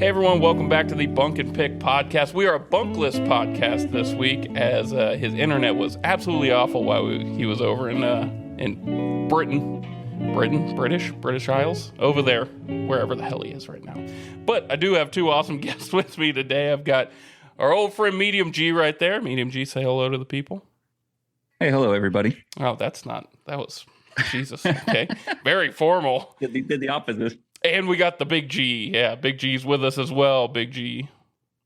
Hey everyone, welcome back to the Bunk and Pick podcast. We are a Bunkless podcast this week as his internet was absolutely awful while he was over in British Isles, over there, wherever the hell he is right now. But I do have two awesome guests with me today. I've got our old friend Medium G right there. Medium G, say hello to the people. Hey, hello everybody. Oh, that was Jesus. Okay, very formal. Did the opposite. And we got the Big G. Yeah, Big G's with us as well. Big G.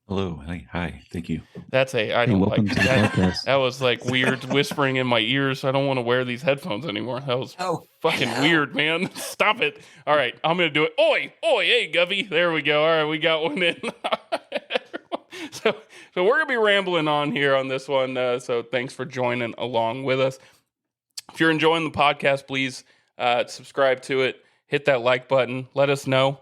Hello. Hi. Thank you. That's I don't like that. That was like weird whispering in my ears. I don't want to wear these headphones anymore. That was fucking weird, man. Stop it. All right, I'm going to do it. Oi, hey, Govey. There we go. All right, we got one in. So we're going to be rambling on here on this one. So thanks for joining along with us. If you're enjoying the podcast, please subscribe to it. Hit that like button. Let us know.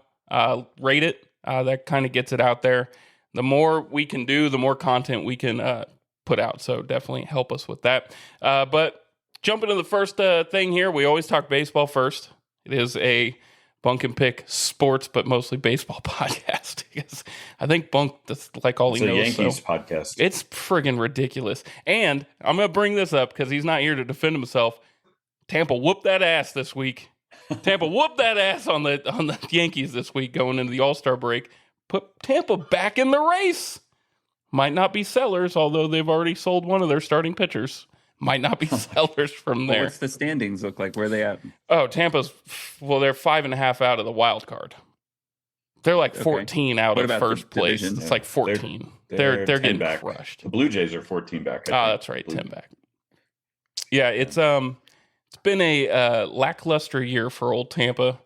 Rate it. That kind of gets it out there. The more we can do, the more content we can put out. So definitely help us with that. But jumping to the first thing here, we always talk baseball first. It is a Bunk and Pick sports, but mostly baseball podcast. Because I think Bunk, that's like all he knows. It's a Yankees podcast. It's friggin' ridiculous. And I'm going to bring this up because he's not here to defend himself. Tampa whooped that ass this week. Tampa whooped that ass on the Yankees this week going into the All-Star break. Put Tampa back in the race. Might not be sellers, although they've already sold one of their starting pitchers. Might not be sellers from there. What's the standings look like? Where are they at? Oh, Tampa's, they're 5.5 out of the wild card. They're like 14 out of first place. Division? It's like 14. They're getting back. crushed. The Blue Jays are 14 back. That's right, 10 back. Yeah, it's been a lackluster year for old Tampa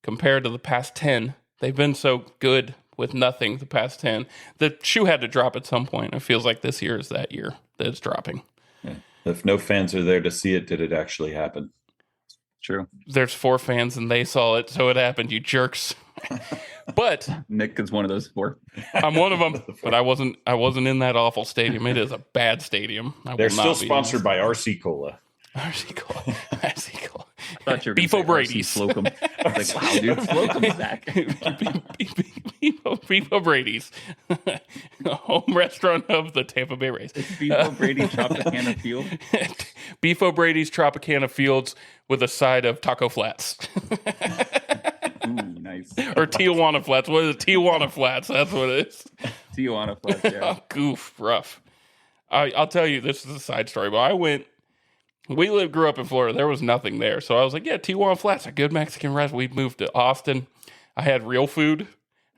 compared to the past 10. They've been so good with nothing the past 10. The shoe had to drop at some point. It feels like this year is that year that it's dropping. Yeah. If no fans are there to see it, did it actually happen? True. There's 4 fans and they saw it, so it happened, you jerks. But Nick is one of those 4. I'm one of them, but I wasn't in that awful stadium. It is a bad stadium. They're still sponsored by RC Cola. RC Cola. RC Cola. I thought you were Beef O'Brady's. Slocum. Like, wow, dude, Slocum's back. Beef O'Brady's. Home restaurant of the Tampa Bay Rays. Beef O'Brady's Tropicana Field. Beef O'Brady's Tropicana Fields with a side of taco flats. Ooh, nice. Or Tijuana Flats. What is it? Tijuana Flats. That's what it is. Tijuana Flats, yeah. Oh, goof. Rough. I'll tell you, this is a side story, but we grew up in Florida. There was nothing there. So I was like, yeah, Tijuana Flats, a good Mexican restaurant. We moved to Austin. I had real food.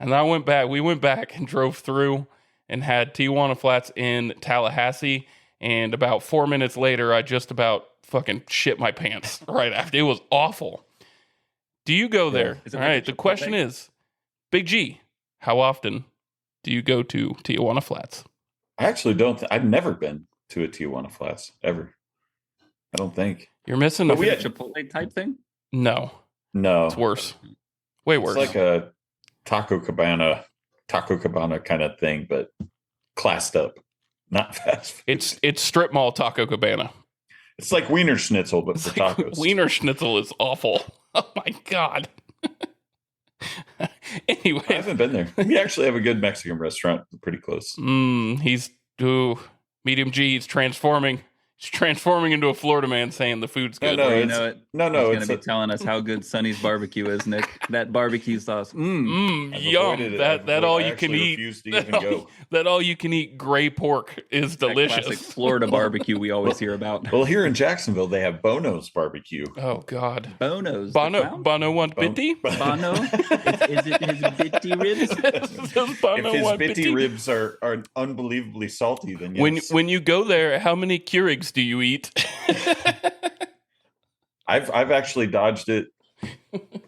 And then we went back and drove through and had Tijuana Flats in Tallahassee. And about 4 minutes later, I just about fucking shit my pants right after. It was awful. Do you go there? All right. The question is, Big G, how often do you go to Tijuana Flats? I actually don't. I've never been to a Tijuana Flats ever. I don't think. You're missing we had Chipotle type thing? No. It's worse. Way worse. It's like a Taco Cabana kind of thing, but classed up, not fast food. It's strip mall Taco Cabana. It's like Wiener Schnitzel, but for tacos. Wiener Schnitzel is awful. Oh my God. Anyway. I haven't been there. We actually have a good Mexican restaurant pretty close. Medium G, he's transforming. He's transforming into a Florida man saying the food's good. No, he's going to be telling us how good Sonny's barbecue is, Nick. That barbecue sauce. Yum. That all you can eat. That all you can eat gray pork is delicious. Classic Florida barbecue we always hear about. Well, here in Jacksonville, they have Bono's barbecue. Oh, God. Bono's. Bono want bitty? Bono? Is it his bitty ribs? If his bitty ribs are unbelievably salty, then yes. When you go there, how many Keurigs do you eat? I've actually dodged it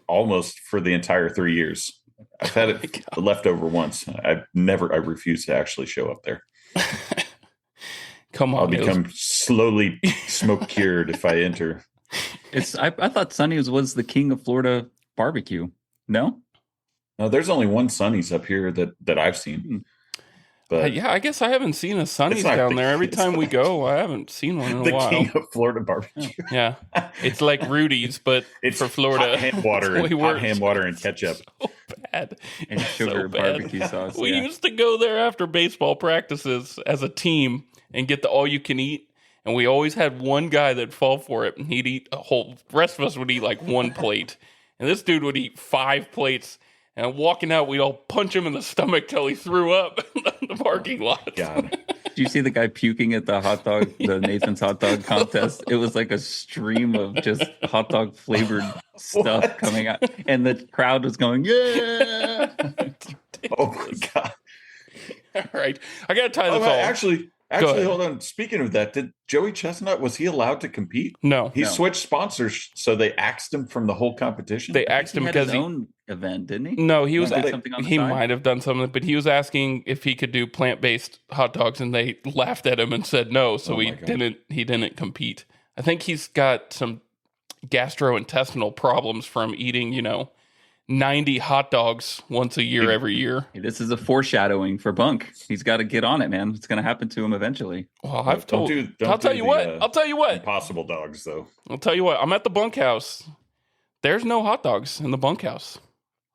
almost for the entire 3 years. I've had it left over once. I refuse to actually show up there. Come on, I'll become slowly smoke cured if I enter. I thought Sonny's was the king of Florida barbecue. No, there's only one Sonny's up here that I've seen. But yeah, I guess I haven't seen a Sonny's down there. Every time we go, I haven't seen one in a while. The king of Florida barbecue. Yeah, it's like Rudy's, but it's for Florida. Hot ham water and ketchup. So bad. And sugar barbecue sauce. We used to go there after baseball practices as a team and get the all-you-can-eat. And we always had one guy that'd fall for it, and he'd eat a whole. The rest of us would eat like one plate, and this dude would eat 5 plates. And walking out, we'd all punch him in the stomach till he threw up in the parking lot. God. Did you see the guy puking at the Nathan's hot dog contest? It was like a stream of just hot dog flavored stuff coming out, and the crowd was going, "Yeah!" Oh my God! All right, I gotta tie this all. Actually, hold on. Speaking of that, did Joey Chestnut, was he allowed to compete? No, he switched sponsors, so they axed him from the whole competition. They axed him because he had his own event, didn't he? No, he was. Something on the he side? might have done something, but he was asking if he could do plant-based hot dogs, and they laughed at him and said no. So he didn't. He didn't compete. I think he's got some gastrointestinal problems from eating, 90 hot dogs once a year every year. This is a foreshadowing for Bunk. He's got to get on it, man. It's going to happen to him eventually. Well, I'll tell you what. Impossible dogs, though. I'll tell you what. I'm at the bunkhouse. There's no hot dogs in the bunkhouse.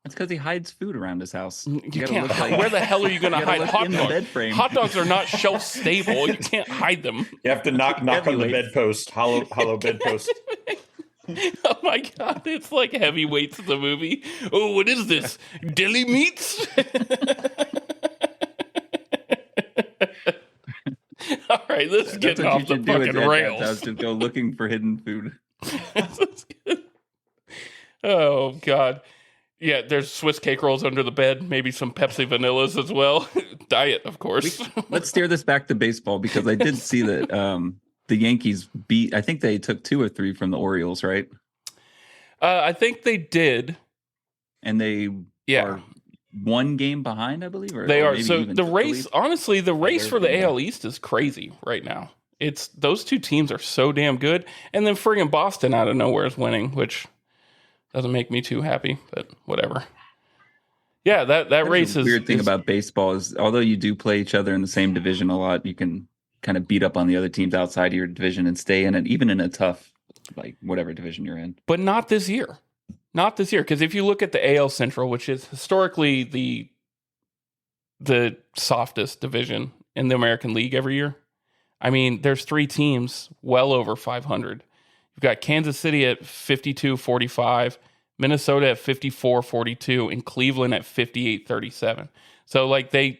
That's because he hides food around his house. You can't. Where the hell are you going to hide hot dogs? Hot dogs are not shelf stable. You can't hide them. You have to knock on the bedpost, hollow bedpost. Oh my God, it's like Heavyweights, the movie. Oh, what is this? Deli meats? All right, let's get off the fucking rails. To go looking for hidden food. Oh God. Yeah, there's Swiss cake rolls under the bed, maybe some Pepsi vanillas as well. Diet, of course. Let's steer this back to baseball, because I did see that the Yankees beat, I think they took 2 or 3 from the Orioles, right? I think they did. And they are 1 game behind, I believe? They are. So the race, honestly, the race for the AL East is crazy right now. It's those 2 teams are so damn good. And then friggin' Boston out of nowhere is winning, which doesn't make me too happy, but whatever. Yeah, that race is... The weird thing about baseball is, although you do play each other in the same division a lot, you can kind of beat up on the other teams outside of your division and stay in it, even in a tough, like, whatever division you're in. But not this year. Not this year. Because if you look at the AL Central, which is historically the softest division in the American League every year, I mean, there's 3 teams well over 500. You've got Kansas City at 52-45, Minnesota at 54-42, and Cleveland at 58-37. So, like, the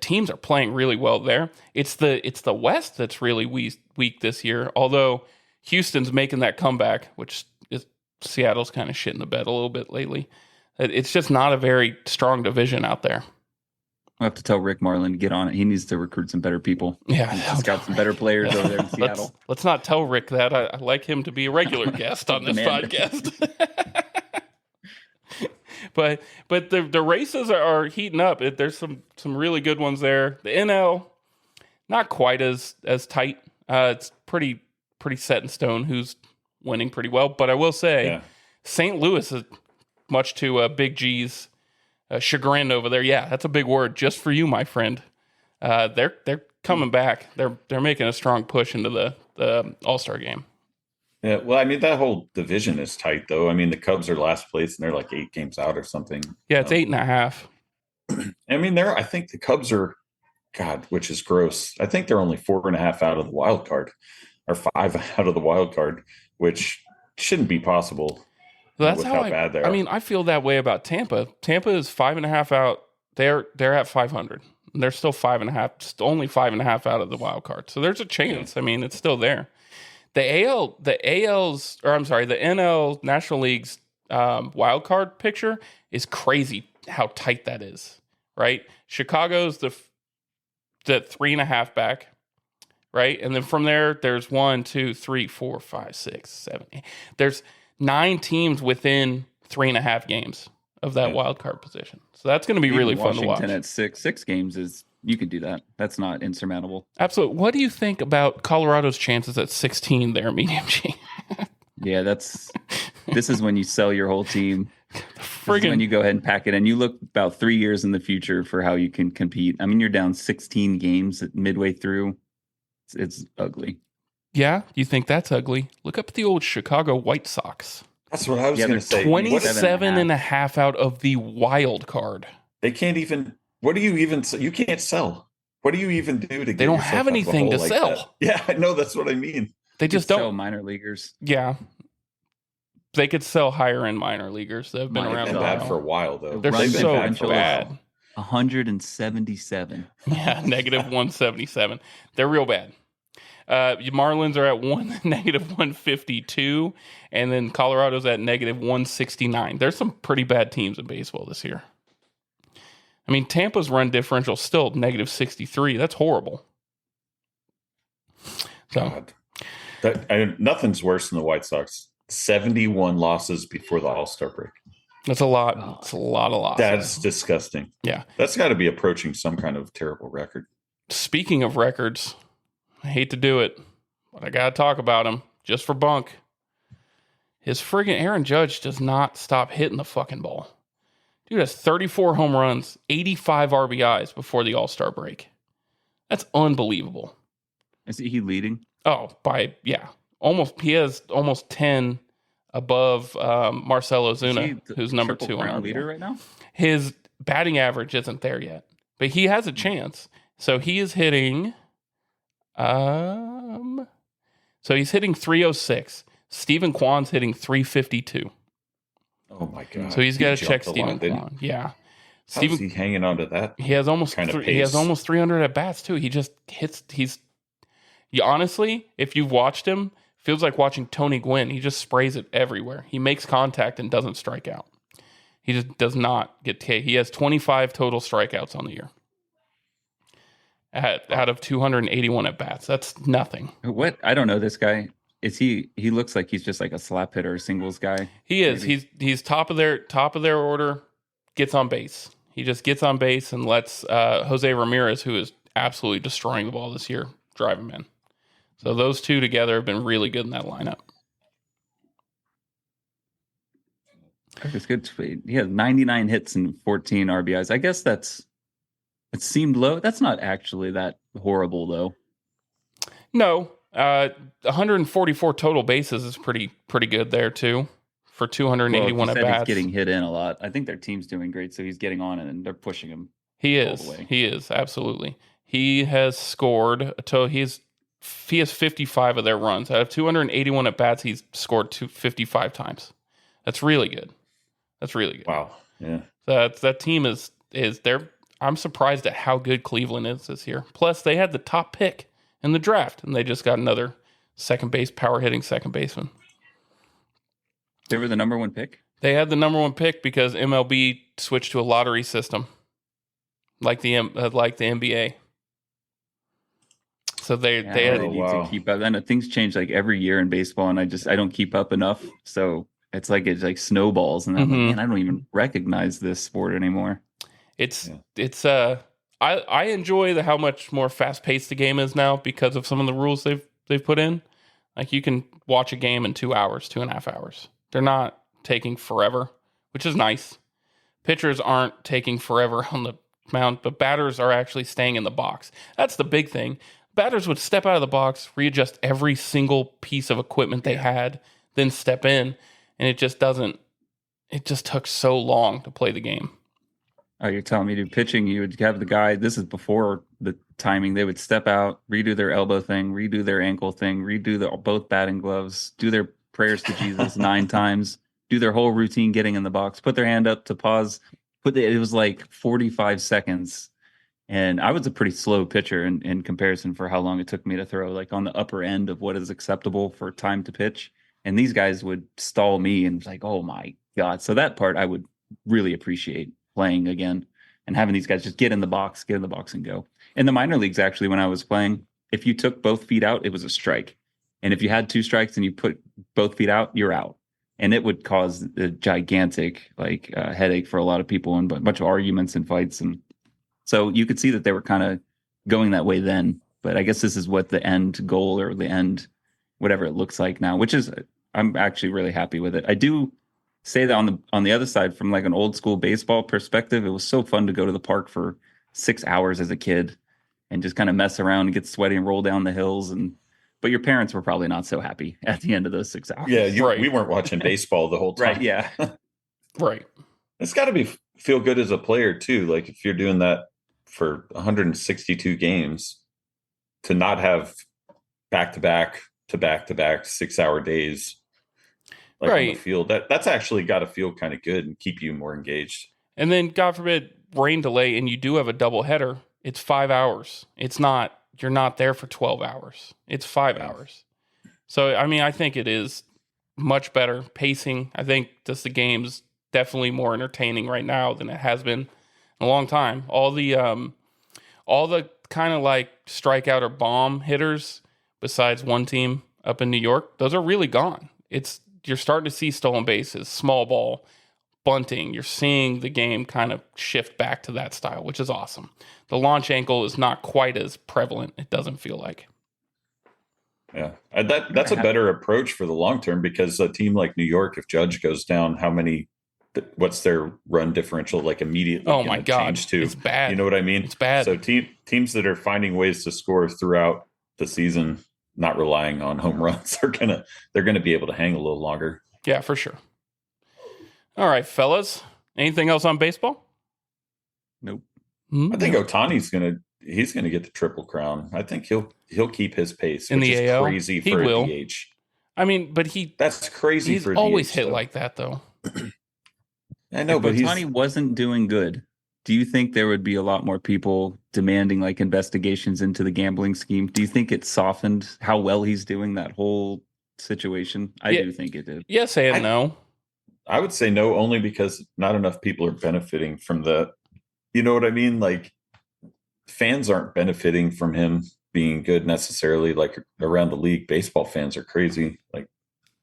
teams are playing really well there. It's the West that's really weak this year, although Houston's making that comeback, which is Seattle's kind of shit in the bed a little bit lately. It's just not a very strong division out there. I'll have to tell Rick Marlin to get on it. He needs to recruit some better people. Yeah. He's got some better players over there in Seattle. Let's not tell Rick that. I like him to be a regular guest on this podcast. But the races are heating up. There's some really good ones there. The NL, not quite as tight. It's pretty set in stone who's winning pretty well. But I will say, St. Louis is much to Big G's chagrin over there. Yeah, that's a big word just for you, my friend. They're coming back. They're making a strong push into the All-Star game. Yeah, well, I mean, that whole division is tight, though. I mean, the Cubs are last place, and they're like 8 games out or something. Yeah, it's 8.5. I mean, I think the Cubs are, God, which is gross. I think they're only 4.5 out of the wild card, or 5 out of the wild card, which shouldn't be possible. So that's how bad they are. I mean, I feel that way about Tampa. Tampa is 5.5 out. They're at 500. They're still 5.5, only 5.5 out of the wild card. So there's a chance. I mean, it's still there. The NL National League's wild card picture is crazy how tight that is, right? Chicago's the 3.5 back, right? And then from there, there's 1, 2, 3, 4, 5, 6, 7, 8. There's 9 teams within 3.5 games of that wild card position. So that's going to be really fun to watch. Washington at 6 games is... You could do that. That's not insurmountable. Absolutely. What do you think about Colorado's chances at 16 there, Medium G? Yeah, this is when you sell your whole team. when you go ahead and pack it in. You look about 3 years in the future for how you can compete. I mean, you're down 16 games midway through. It's ugly. Yeah, you think that's ugly? Look up the old Chicago White Sox. That's what I was going to say. 27 and a half out of the wild card. They can't even. What do you even? You can't sell. What do you even do to get? They don't have anything to sell. That? Yeah, I know. That's what I mean. They just don't sell minor leaguers. Yeah, they could sell higher end minor leaguers that have been around. Bad for a while though. They're so bad. 177. Yeah, negative 177. They're real bad. Marlins are at negative 152, and then Colorado's at negative 169. There's some pretty bad teams in baseball this year. I mean, Tampa's run differential still negative 63. That's horrible. So, nothing's worse than the White Sox. 71 losses before the All-Star break. That's a lot. It's a lot of losses. That's disgusting. Yeah. That's got to be approaching some kind of terrible record. Speaking of records, I hate to do it, but I got to talk about him just for Bunk. His friggin' Aaron Judge does not stop hitting the fucking ball. Dude has 34 home runs, 85 RBIs before the All-Star break. That's unbelievable. Is he leading? Oh, almost. He has almost 10 above Marcell Ozuna, who's number 2 on our leader right now. His batting average isn't there yet, but he has a chance. So he is hitting. So he's hitting 306. Stephen Kwan's hitting 352. Oh my god! So he's got to check Stephen Kwan. Yeah. How's he hanging on to that? He has almost he has almost 300 at bats too. He just hits. Honestly, if you've watched him, feels like watching Tony Gwynn. He just sprays it everywhere. He makes contact and doesn't strike out. He just does not get K. He has 25 total strikeouts on the year. Out of 281 at bats. That's nothing. What? I don't know this guy. Is he looks like he's just like a slap hitter, singles guy. He is. Maybe. He's top of their order, gets on base. He just gets on base and lets Jose Ramirez, who is absolutely destroying the ball this year, drive him in. So those two together have been really good in that lineup. It's good. He has 99 hits and 14 RBIs. I guess it seemed low. That's not actually that horrible, though. No. 144 total bases is pretty good there, too, for 281 at bats. He's getting hit in a lot. I think their team's doing great, so he's getting on it, and they're pushing him. He is. He is, absolutely. He has scored. He has 55 of their runs. Out of 281 at bats, he's scored 55 times. That's really good. Wow. Yeah. That team is there. I'm surprised at how good Cleveland is this year. Plus, they had the top pick in the draft, and they just got another power hitting second baseman. They were the number 1 pick? They had the number 1 pick because MLB switched to a lottery system, like the NBA. So they need to keep up. And things change like every year in baseball, and I don't keep up enough. So it's like snowballs, and I'm like, man, I don't even recognize this sport anymore. I enjoy how much more fast paced the game is now because of some of the rules they've put in. Like you can watch a game in 2 hours, 2.5 hours. They're not taking forever, which is nice. Pitchers aren't taking forever on the mound, but batters are actually staying in the box. That's the big thing. Batters would step out of the box, readjust every single piece of equipment they had, then step in, and it just took so long to play the game. Oh, you're telling me, dude, pitching, you would have the guy, this is before the timing, they would step out, redo their elbow thing, redo their ankle thing, redo both batting gloves, do their prayers to Jesus 9 times, do their whole routine getting in the box, put their hand up to pause, it was like 45 seconds. And I was a pretty slow pitcher in comparison for how long it took me to throw, like on the upper end of what is acceptable for time to pitch. And these guys would stall me and like, oh my God. So that part I would really appreciate playing again and having these guys just get in the box and go. In the minor leagues, actually, when I was playing, if you took both feet out, it was a strike. And if you had 2 strikes and you put both feet out, you're out. And it would cause a gigantic headache for a lot of people and a bunch of arguments and fights. And so you could see that they were kind of going that way then. But I guess this is what the end goal or the end, whatever it looks like now, which is, I'm actually really happy with it. I do say that on the other side, from like an old school baseball perspective, it was so fun to go to the park for 6 hours as a kid and just kind of mess around and get sweaty and roll down the hills. But your parents were probably not so happy at the end of those 6 hours. Yeah, we weren't watching baseball the whole time. Right, yeah. Right. It's got to feel good as a player too. Like if you're doing that for 162 games, to not have back to back 6-hour days, like on the field, that's actually got to feel kind of good and keep you more engaged. And then, God forbid, rain delay, and you do have a double header. It's 5 hours. It's not. You're not there for 12 hours. It's 5 hours. So, I mean, I think it is much better pacing. I think just the game's definitely more entertaining right now than it has been in a long time. All the kind of like strikeout or bomb hitters, besides one team up in New York, those are really gone. You're starting to see stolen bases, small ball, bunting. You're seeing the game kind of shift back to that style, which is awesome. The launch ankle is not quite as prevalent. It doesn't feel like. Yeah, that's a better approach for the long term, because a team like New York, if Judge goes down, what's their run differential like immediately? Oh my God, it's bad. You know what I mean? It's bad. So teams that are finding ways to score throughout the season, not relying on home runs, they're gonna be able to hang a little longer. Yeah, for sure. All right, fellas. Anything else on baseball? Nope. I think Ohtani's he's gonna get the Triple Crown. I think he'll keep his pace, in which the is AL. crazy He for will. a DH. I mean, but that's crazy. He's for always DH, hit though. like that, though. I know, but Ohtani wasn't doing good. Do you think there would be a lot more people demanding like investigations into the gambling scheme? Do you think it softened how well he's doing that whole situation? I do think it did. Yes and no. I would say no, only because not enough people are benefiting from you know what I mean? Like fans aren't benefiting from him being good necessarily. Like around the league, baseball fans are crazy. Like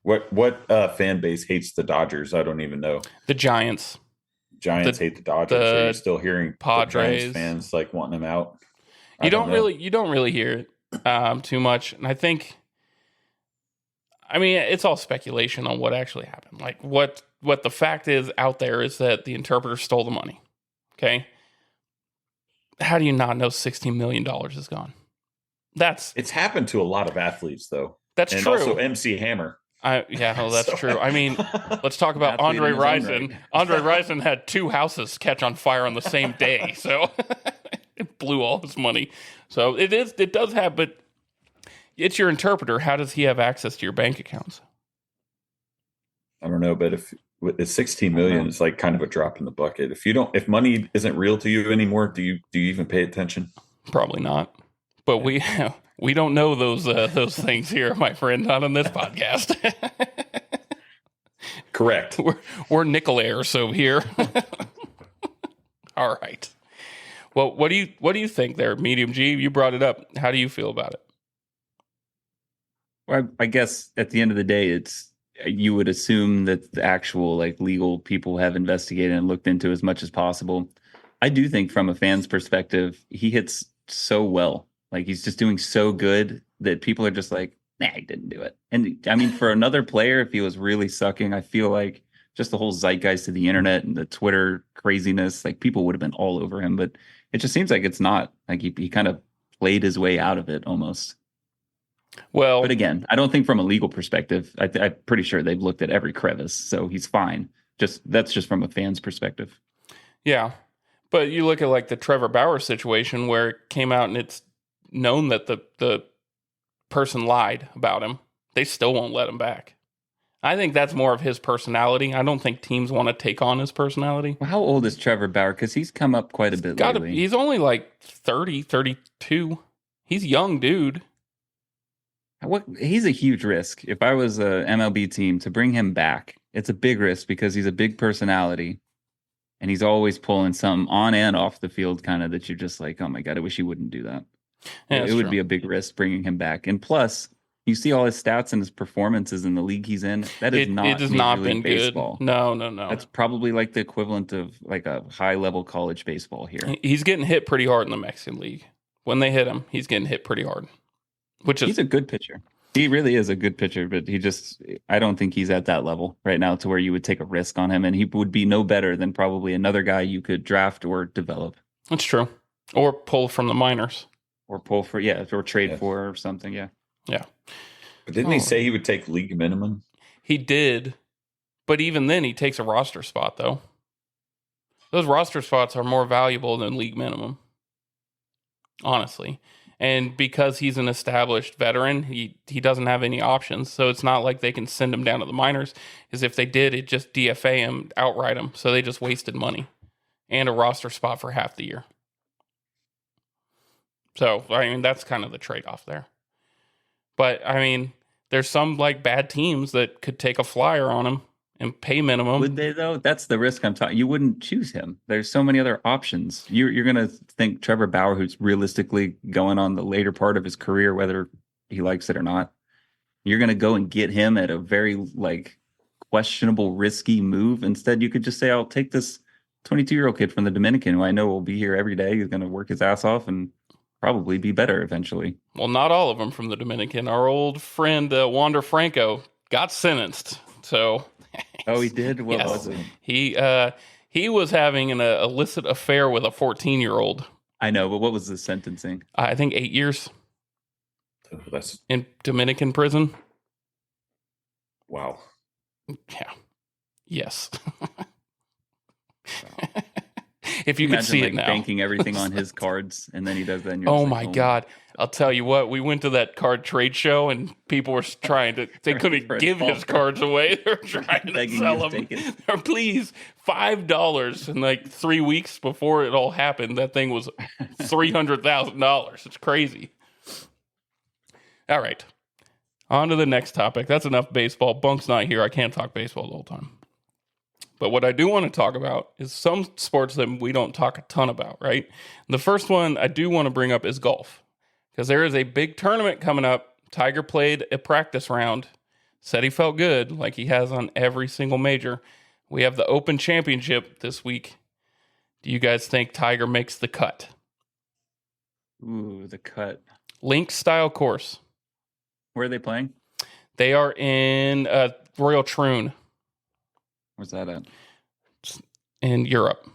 what fan base hates the Dodgers? I don't even know. The Giants hate the Dodgers. Are you still hearing Padres fans like wanting them out? You don't really hear it too much, and I think, I mean, it's all speculation on what actually happened. Like what the fact is out there is that the interpreter stole the money. Okay, how do you not know $16 million is gone? It's happened to a lot of athletes, though. That's and true. Also, MC Hammer. That's true. I mean, let's talk about Andre Rison. Right. Andre Rison had 2 houses catch on fire on the same day, so it blew all his money. So it does have, but it's your interpreter. How does he have access to your bank accounts? I don't know, but if it's 16 million, it's like kind of a drop in the bucket. If money isn't real to you anymore, do you even pay attention? Probably not. But we don't know those things here, my friend, not on this podcast. Correct. We're nickel heirs over here. All right. Well, what do you think there, Medium G? You brought it up. How do you feel about it? Well, I guess at the end of the day, you would assume that the actual like legal people have investigated and looked into as much as possible. I do think from a fan's perspective, he hits so well. Like he's just doing so good that people are just like, nah, he didn't do it. And I mean, for another player, if he was really sucking, I feel like just the whole zeitgeist of the internet and the Twitter craziness, like people would have been all over him. But it just seems like it's not. Like he kind of played his way out of it almost. Well, but again, I don't think from a legal perspective, I'm pretty sure they've looked at every crevice, so he's fine. That's just from a fan's perspective. Yeah. But you look at like the Trevor Bauer situation where it came out and it's known that the person lied about him. They still won't let him back. I think that's more of his personality. I don't think teams want to take on his personality. Well, how old is Trevor Bauer? Because he's come up quite a bit lately. He's only like 30, 32. He's a young dude. He's a huge risk. If I was a MLB team to bring him back, it's a big risk because he's a big personality. And he's always pulling some on and off the field kind of that you're just like, oh my God, I wish he wouldn't do that. Yeah, it would be a big risk bringing him back. And plus, you see all his stats and his performances in the league he's in. That is not it has not been baseball. Good. No. That's probably like the equivalent of like a high level college baseball here. He's getting hit pretty hard in the Mexican League. When they hit him, he's getting hit pretty hard. He's a good pitcher. He really is a good pitcher, but I don't think he's at that level right now to where you would take a risk on him, and he would be no better than probably another guy you could draft or develop. That's true. Or pull from the minors. Or or trade for or something, yeah. Yeah. But didn't he say he would take league minimum? He did, but even then he takes a roster spot, though. Those roster spots are more valuable than league minimum, honestly. And because he's an established veteran, he doesn't have any options. So it's not like they can send him down to the minors. Because if they did, it'd just DFA him, outright him. So they just wasted money and a roster spot for half the year. So, I mean, that's kind of the trade-off there. But, I mean, there's some, like, bad teams that could take a flyer on him and pay minimum. Would they, though? That's the risk I'm talking. You wouldn't choose him. There's so many other options. You're going to think Trevor Bauer, who's realistically going on the later part of his career, whether he likes it or not, you're going to go and get him at a very, like, questionable, risky move. Instead, you could just say, I'll take this 22-year-old kid from the Dominican, who I know will be here every day. He's going to work his ass off and probably be better eventually. Well, not all of them from the Dominican. Our old friend Wander Franco got sentenced. So, oh, he did. What was it? He was having an illicit affair with a 14-year-old. I know, but what was the sentencing? I think 8 years. That's in Dominican prison. Wow. Yeah. Yes. Wow. If you could see it now. Banking everything on his cards, and then he does that. And oh my God. I'll tell you what, we went to that card trade show and people were trying to, they couldn't give his cards away. They were trying to sell them. Or please, $5. And like 3 weeks before it all happened, that thing was $300,000. It's crazy. All right. On to the next topic. That's enough baseball. Bunk's not here. I can't talk baseball the whole time. But what I do want to talk about is some sports that we don't talk a ton about, right? The first one I do want to bring up is golf. Because there is a big tournament coming up. Tiger played a practice round. Said he felt good, like he has on every single major. We have the Open Championship this week. Do you guys think Tiger makes the cut? Ooh, the cut. Link style course. Where are they playing? They are in Royal Troon. Where's that at? In Europe.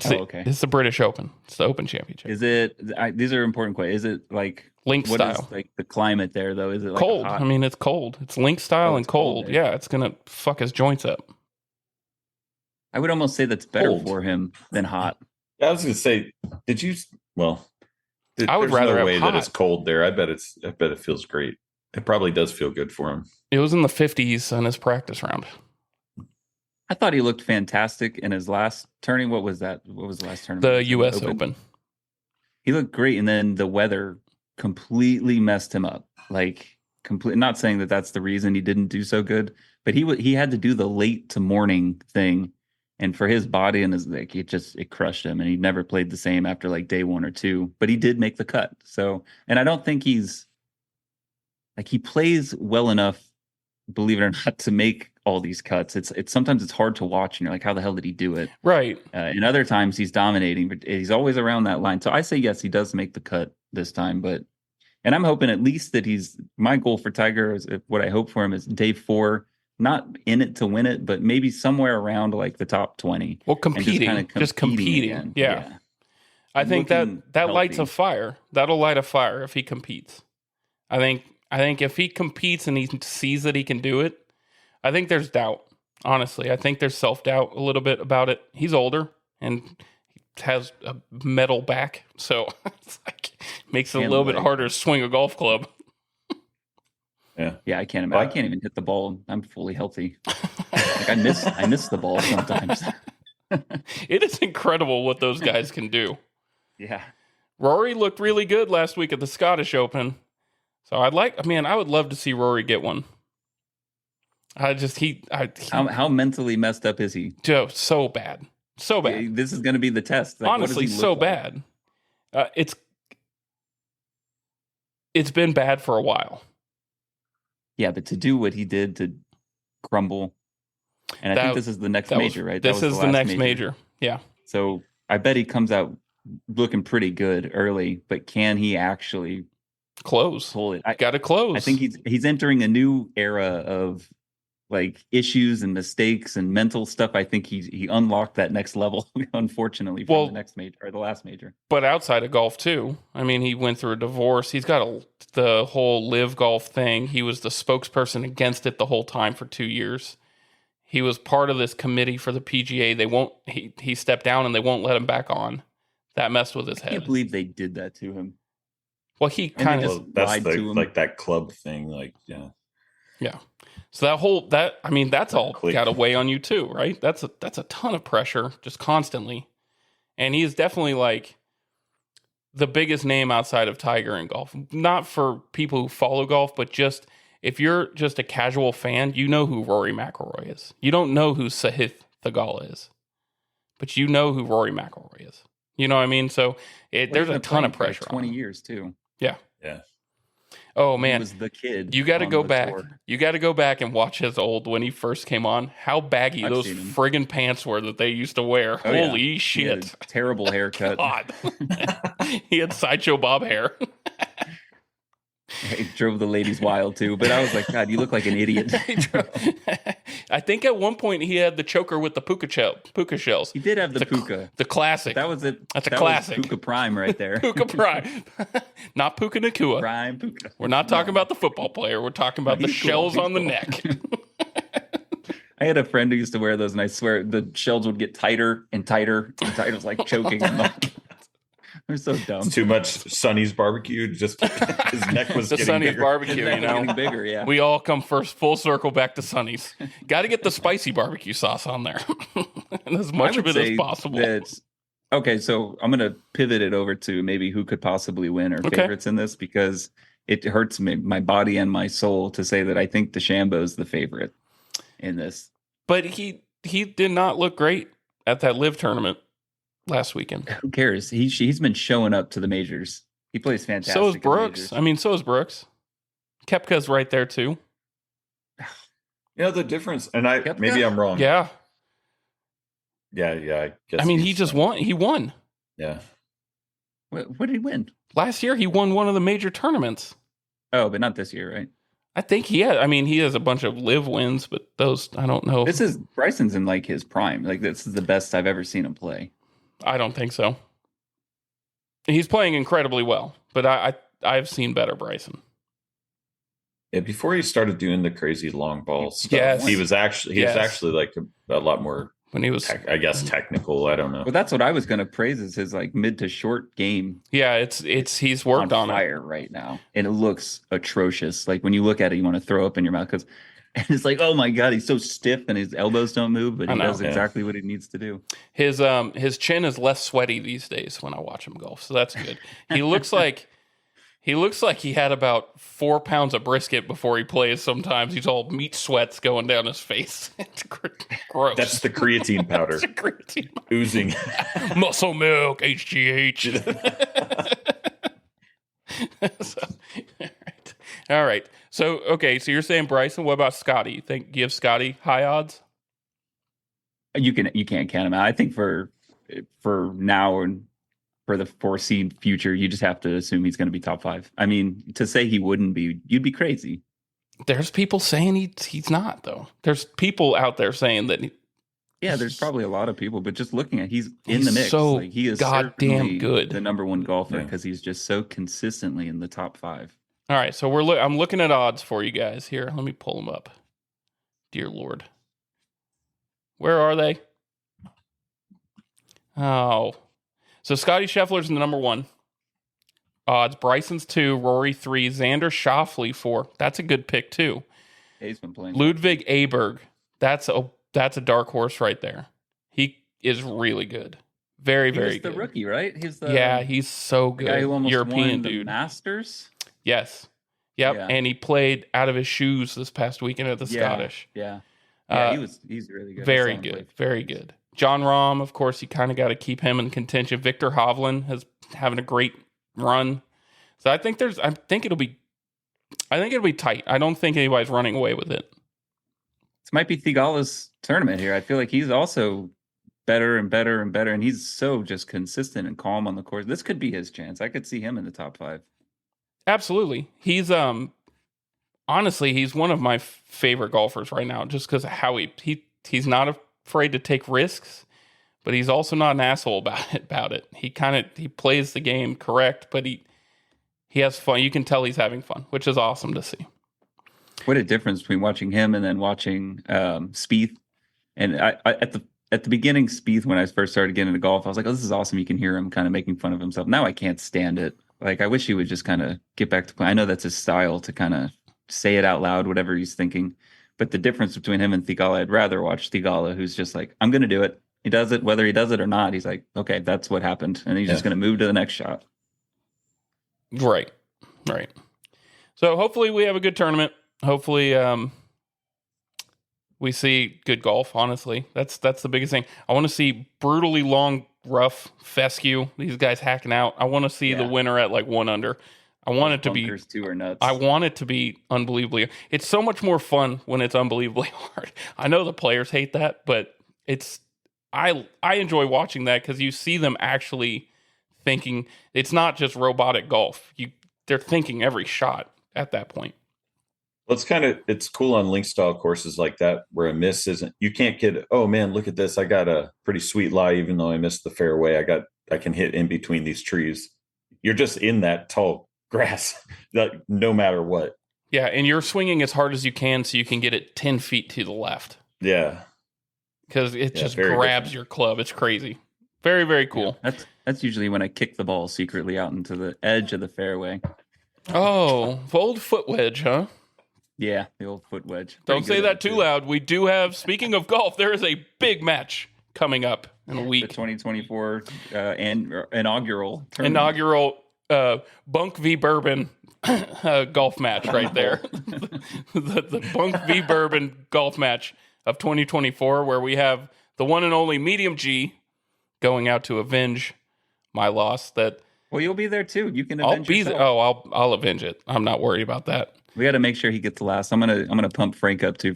Okay. It's the British Open. It's the Open Championship. Is it? These are important questions. Is it like link what style? Is, like the climate there though? Is it like cold? Hot? I mean, it's cold. It's link style and cold. Yeah, it's gonna fuck his joints up. I would almost say that's better for him than hot. I was gonna say, did you? Well, I would rather no have way hot. that it's cold there. I bet it feels great. It probably does feel good for him. It was in the 50s on his practice round. I thought he looked fantastic in his last turning. What was that? What was the last tournament? The U.S. Open. He looked great, and then the weather completely messed him up. Like, not saying that that's the reason he didn't do so good, but he had to do the late to morning thing, and for his body and his like, it crushed him, and he never played the same after like day 1 or 2. But he did make the cut. So, and I don't think he plays well enough, believe it or not, to make all these cuts. It's sometimes it's hard to watch, and you're like, how the hell did he do it? Right. And other times he's dominating, but he's always around that line. So I say yes, he does make the cut this time. And I'm hoping at least that my goal for Tiger is, what I hope for him is day 4, not in it to win it, but maybe somewhere around like the top 20. Well, competing. Just competing. Again. Yeah. I think that lights a fire. That'll light a fire if he competes. I think if he competes and he sees that he can do it, I think there's doubt. Honestly, I think there's self-doubt a little bit about it. He's older and has a metal back, so it's like makes it a little bit harder to swing a golf club. Yeah, I can't even hit the ball. I'm fully healthy. Like I miss the ball sometimes. It is incredible what those guys can do. Yeah. Rory looked really good last week at the Scottish Open. So I would love to see Rory get one. How mentally messed up is he? Joe, so bad. So bad. Yeah, this is going to be the test. Like, honestly, so bad. It's been bad for a while. Yeah, but to do what he did, to crumble, and I think this is the next major, right? This is the next major. Yeah. So I bet he comes out looking pretty good early, but can he actually Close. Got to close. I think he's entering a new era of like issues and mistakes and mental stuff. I think he unlocked that next level, unfortunately, from the next major or the last major. But outside of golf too, I mean, he went through a divorce. He's got the whole live golf thing. He was the spokesperson against it the whole time for 2 years. He was part of this committee for the PGA. He stepped down and they won't let him back on. That messed with his head. I can't believe they did that to him. Well, he kind of lied to him. Like that club thing. Like, yeah. Yeah. So that's all got to weigh on you too, right? That's a ton of pressure just constantly. And he is definitely like the biggest name outside of Tiger in golf. Not for people who follow golf, but just if you're just a casual fan, you know who Rory McIlroy is. You don't know who Sahith Theegala is, but you know who Rory McIlroy is. You know what I mean? So there's a ton of pressure. 20 years too. Yeah. Yeah. Oh man, he was the kid. You got to go back. You got to go back and watch his old when he first came on. How baggy those friggin' pants were that they used to wear. Oh, holy shit! He had a terrible haircut. God, he had Sideshow Bob hair. He drove the ladies wild too, but I was like, God, you look like an idiot. I think at one point he had the choker with the puka shells. He did have the puka, the classic. That was it. That's a classic. Puka Prime right there. Puka Prime, not Puka Nakua. Prime Puka. We're not talking about the football player. We're talking about the shells on the neck. I had a friend who used to wear those, and I swear the shells would get tighter and tighter and tighter. It was like choking him. They're so dumb. It's too much Sonny's barbecue. Just his neck was the Sonny's bigger. barbecue. You know, getting bigger. Yeah, we all come first full circle back to Sonny's. Got to get the spicy barbecue sauce on there, and as much of it as possible. Okay, so I'm going to pivot it over to maybe who could possibly win or favorites in this, because it hurts me, my body and my soul, to say that I think DeChambeau's the favorite in this. But he did not look great at that live tournament last weekend. Who cares? He's been showing up to the majors. He plays fantastic. So is Brooks. I mean, so is Brooks. Kepka's right there too. You know the difference, and maybe I'm wrong. Yeah. I guess. I mean, he just won. He won. Yeah. What did he win? Last year, he won one of the major tournaments. Oh, but not this year, right? I think he had. I mean, he has a bunch of live wins, but those I don't know. Bryson's in like his prime. Like this is the best I've ever seen him play. I don't think so. He's playing incredibly well, but I've seen better Bryson. Yeah, before he started doing the crazy long ball stuff, he was actually like a lot more when he was technical. I don't know. Well, that's what I was going to praise is his like mid to short game. Yeah, he's worked on fire right now, and it looks atrocious. Like when you look at it, you want to throw up in your mouth because it's like, oh my God, he's so stiff and his elbows don't move, but he does exactly what he needs to do. His chin is less sweaty these days when I watch him golf, so that's good. He looks like he had about 4 pounds of brisket before he plays. Sometimes he's all meat sweats going down his face. It's gross. That's the creatine powder. That's the creatine powder. Oozing. Muscle milk, HGH. All right. So you're saying Bryson. What about Scotty? You think give Scotty high odds? You can't count him out. I think for now and for the foreseen future, you just have to assume he's going to be top 5. I mean, to say he wouldn't be, you'd be crazy. There's people saying he's not, though. There's people out there saying that. There's probably a lot of people, but just looking at he's in the mix. So like, he is goddamn good, the number 1 golfer because he's just so consistently in the top 5. All right, so I'm looking at odds for you guys here. Let me pull them up. Dear Lord, where are they? Oh, so Scotty Scheffler's in the number 1 odds. Bryson's 2, Rory 3, Xander Schauffele 4. That's a good pick too. He's been playing. Ludwig Aberg. That's a dark horse right there. He is really good. Very, very good. He's the rookie, right? He's so good. The guy who almost European won the dude. Masters. Yes. Yep. Yeah. And he played out of his shoes this past weekend at the Scottish. Yeah. He's really good. Very good. Very good. John Rahm, of course, you kind of got to keep him in contention. Victor Hovland is having a great run. So I think it'll be tight. I don't think anybody's running away with it. This might be Theegala's tournament here. I feel like he's also better and better and better, and he's so just consistent and calm on the course. This could be his chance. I could see him in the top 5. Absolutely. He's honestly, he's one of my favorite golfers right now, just because of how he's not afraid to take risks, but he's also not an asshole about it. He plays the game correct, but he has fun. You can tell he's having fun, which is awesome to see. What a difference between watching him and then watching Spieth. And I at the beginning, Spieth, when I first started getting into golf, I was like, oh, this is awesome. You can hear him kind of making fun of himself. Now I can't stand it. Like, I wish he would just kind of get back to play. I know that's his style to kind of say it out loud, whatever he's thinking. But the difference between him and Thigala, I'd rather watch Thigala, who's just like, I'm going to do it. He does it, whether he does it or not. He's like, okay, that's what happened. And he's just going to move to the next shot. Right. So hopefully we have a good tournament. Hopefully we see good golf, honestly. That's the biggest thing. I want to see brutally long, rough fescue. These guys hacking out. I want to see the winner at like 1 under. I want it to be too are nuts. I want it to be unbelievably. It's so much more fun when it's unbelievably hard. I know the players hate that, but I enjoy watching that because you see them actually thinking. It's not just robotic golf. They're thinking every shot at that point. Well, it's cool on link style courses like that where a miss isn't, you can't get, oh man, look at this. I got a pretty sweet lie, even though I missed the fairway. I can hit in between these trees. You're just in that tall grass, that no matter what. Yeah. And you're swinging as hard as you can so you can get it 10 feet to the left. Yeah. Because it just grabs your club. It's crazy. Very, very cool. Yeah, that's usually when I kick the ball secretly out into the edge of the fairway. Oh, old foot wedge, huh? Yeah, the old foot wedge. Don't say that too loud. We do have, speaking of golf, there is a big match coming up in a week. The 2024 inaugural tournament. Inaugural Bunk v. Bourbon golf match right there. the Bunk v. Bourbon golf match of 2024, where we have the one and only Medium G going out to avenge my loss. Well, you'll be there too. You can avenge yourself. I'll avenge it. I'm not worried about that. We got to make sure he gets last. I'm gonna pump Frank up too.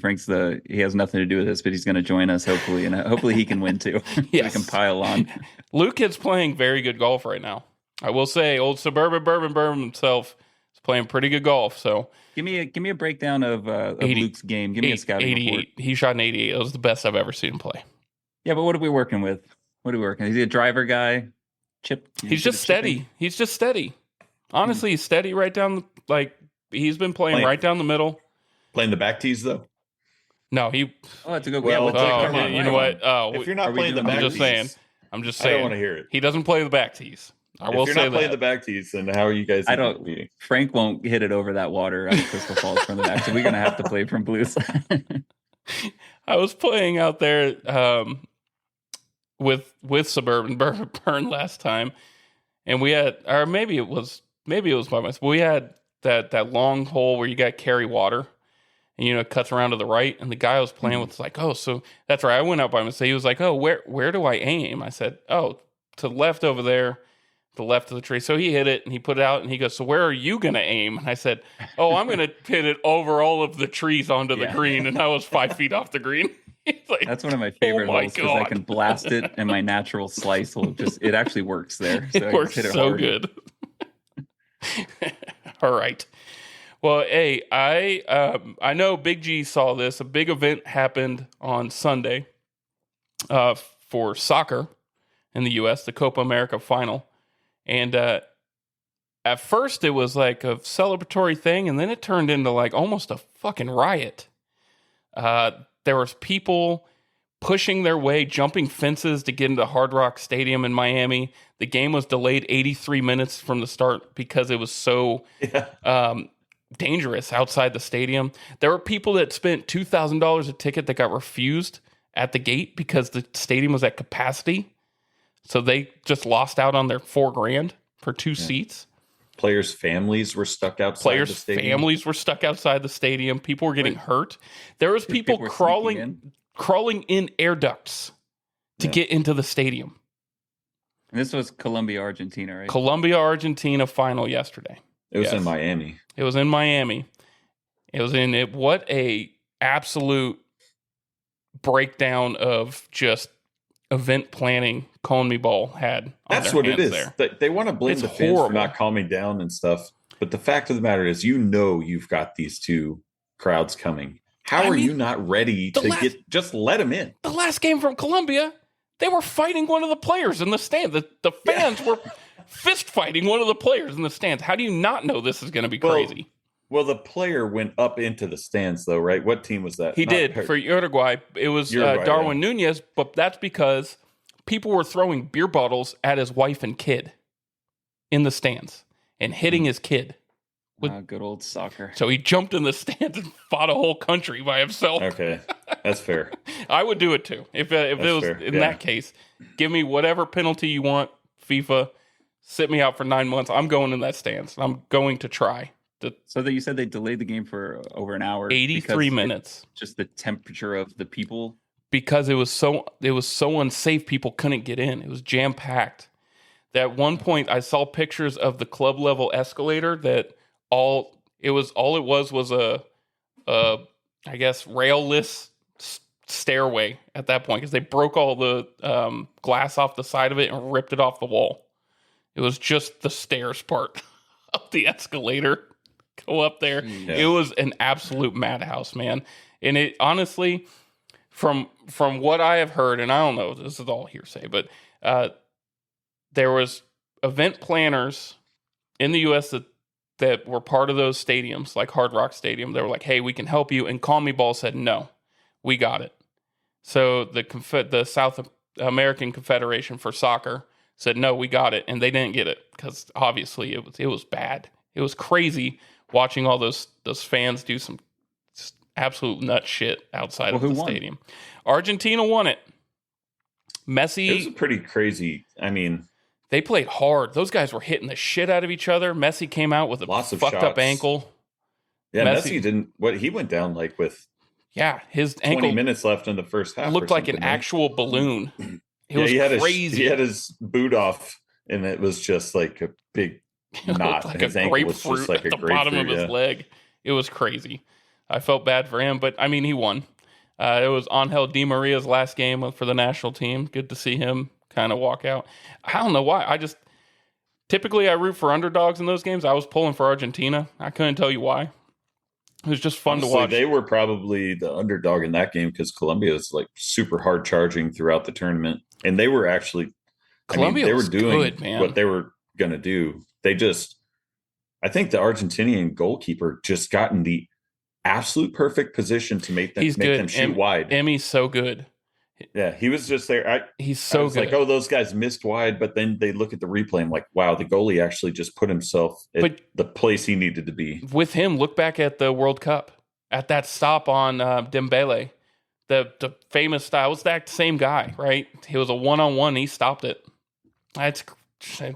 He has nothing to do with this, but he's gonna join us hopefully, and hopefully he can win too. Yes. So we can pile on. Luke is playing very good golf right now. I will say, old Suburban Bourbon himself is playing pretty good golf. So give me a breakdown of Luke's game. Give me a scouting 88. report. He shot an 88. It was the best I've ever seen him play. Yeah, but what are we working with? Is he a driver guy? He's just steady. Chipping? He's just steady. Honestly, he's steady right down. He's been playing right down the middle. Playing the back tees though. No, he. Oh, that's a good. Well, you know what? If you're not playing the back tees, I'm just saying. I don't want to hear it. He doesn't play the back tees. If you're not playing the back tees, then how are you guys? Frank won't hit it over that water at Crystal Falls from the back, so we're gonna have to play from blue side. I was playing out there with Suburban Burn last time, and we had, or maybe it was by myself. We had that long hole where you got to carry water, and it cuts around to the right. And the guy I was playing with was like, "Oh, so that's right." I went out by myself. He was like, "Oh, where do I aim?" I said, "Oh, to the left over there, the left of the tree." So he hit it and he put it out and he goes, "So where are you gonna aim?" And I said, "Oh, I'm gonna hit it over all of the trees onto the green." And I was 5 feet off the green. Like, that's one of my favorite holes because I can blast it and my natural slice will it actually works there. So it works so good. All right. Well, hey, I know Big G saw this. A big event happened on Sunday for soccer in the U.S., the Copa America final. And at first it was like a celebratory thing, and then it turned into like almost a fucking riot. There was people pushing their way, jumping fences to get into Hard Rock Stadium in Miami. The game was delayed 83 minutes from the start because it was so dangerous outside the stadium. There were people that spent $2,000 a ticket that got refused at the gate because the stadium was at capacity. So they just lost out on their $4,000 for two seats. Players' families were stuck outside the stadium. Families were stuck outside the stadium. People were getting hurt. There was people crawling in air ducts to get into the stadium. And this was Colombia, Argentina, right? Colombia, Argentina final yesterday. It was in Miami. It was in Miami. It was in it. What a absolute breakdown of just event planning CONMEBOL had. That's what it is. They want to blame the fans for not calming down and stuff. But the fact of the matter is, you've got these two crowds coming. How are you not ready to just let them in? The last game from Colombia, they were fighting one of the players in the stand. The fans were fist fighting one of the players in the stands. How do you not know this is going to be crazy? Well, the player went up into the stands, though, right? What team was that? He did for Uruguay. It was Darwin Nunez, but that's because people were throwing beer bottles at his wife and kid in the stands and hitting his kid. Good old soccer. So he jumped in the stands and fought a whole country by himself. Okay, that's fair. I would do it too. If it was fair. In that case, give me whatever penalty you want, FIFA. Sit me out for 9 months. I'm going in that stance. I'm going to try. So that you said they delayed the game for over an hour. 83 minutes. Just the temperature of the people. Because it was so unsafe, people couldn't get in. It was jam packed. At one point, I saw pictures of the club level escalator that all it was a I guess railless stairway at that point because they broke all the glass off the side of it and ripped it off the wall. It was just the stairs part of the escalator. Go up there. Yeah. It was an absolute madhouse, man. And it honestly, from what I have heard, and I don't know, this is all hearsay, but there was event planners in the U.S. that were part of those stadiums, like Hard Rock Stadium. They were like, hey, we can help you. And Call Me Ball said, no, we got it. So the South American Confederation for Soccer said, no, we got it. And they didn't get it because obviously it was bad. It was crazy watching all those fans do some absolute nut shit outside of the stadium. Argentina won it. Messi. It was a pretty crazy, they played hard. Those guys were hitting the shit out of each other. Messi came out with a fucked up ankle. Yeah, Messi didn't. He went down like with his 20 ankle minutes left in the first half. Looked like an actual balloon. It was crazy. He had his boot off, and it was just like a big knot. Like his a ankle was just like at the bottom of his leg. It was crazy. I felt bad for him, but he won. It was Angel Di Maria's last game for the national team. Good to see him kind of walk out. I don't know why. Typically I root for underdogs in those games. I was pulling for Argentina. I couldn't tell you why. It was just fun to watch. They were probably the underdog in that game because Colombia was like super hard charging throughout the tournament. And they were actually, they were doing what they were going to do. I think the Argentinian goalkeeper just got in the absolute perfect position to make them shoot wide. Emmy's so good. Yeah, he was just there. He's so good. Like, those guys missed wide, but then they look at the replay and like, wow, the goalie actually just put himself at the place he needed to be. With him, look back at the World Cup, at that stop on Dembele, the famous style. It was that same guy, right? He was a one-on-one. He stopped it. It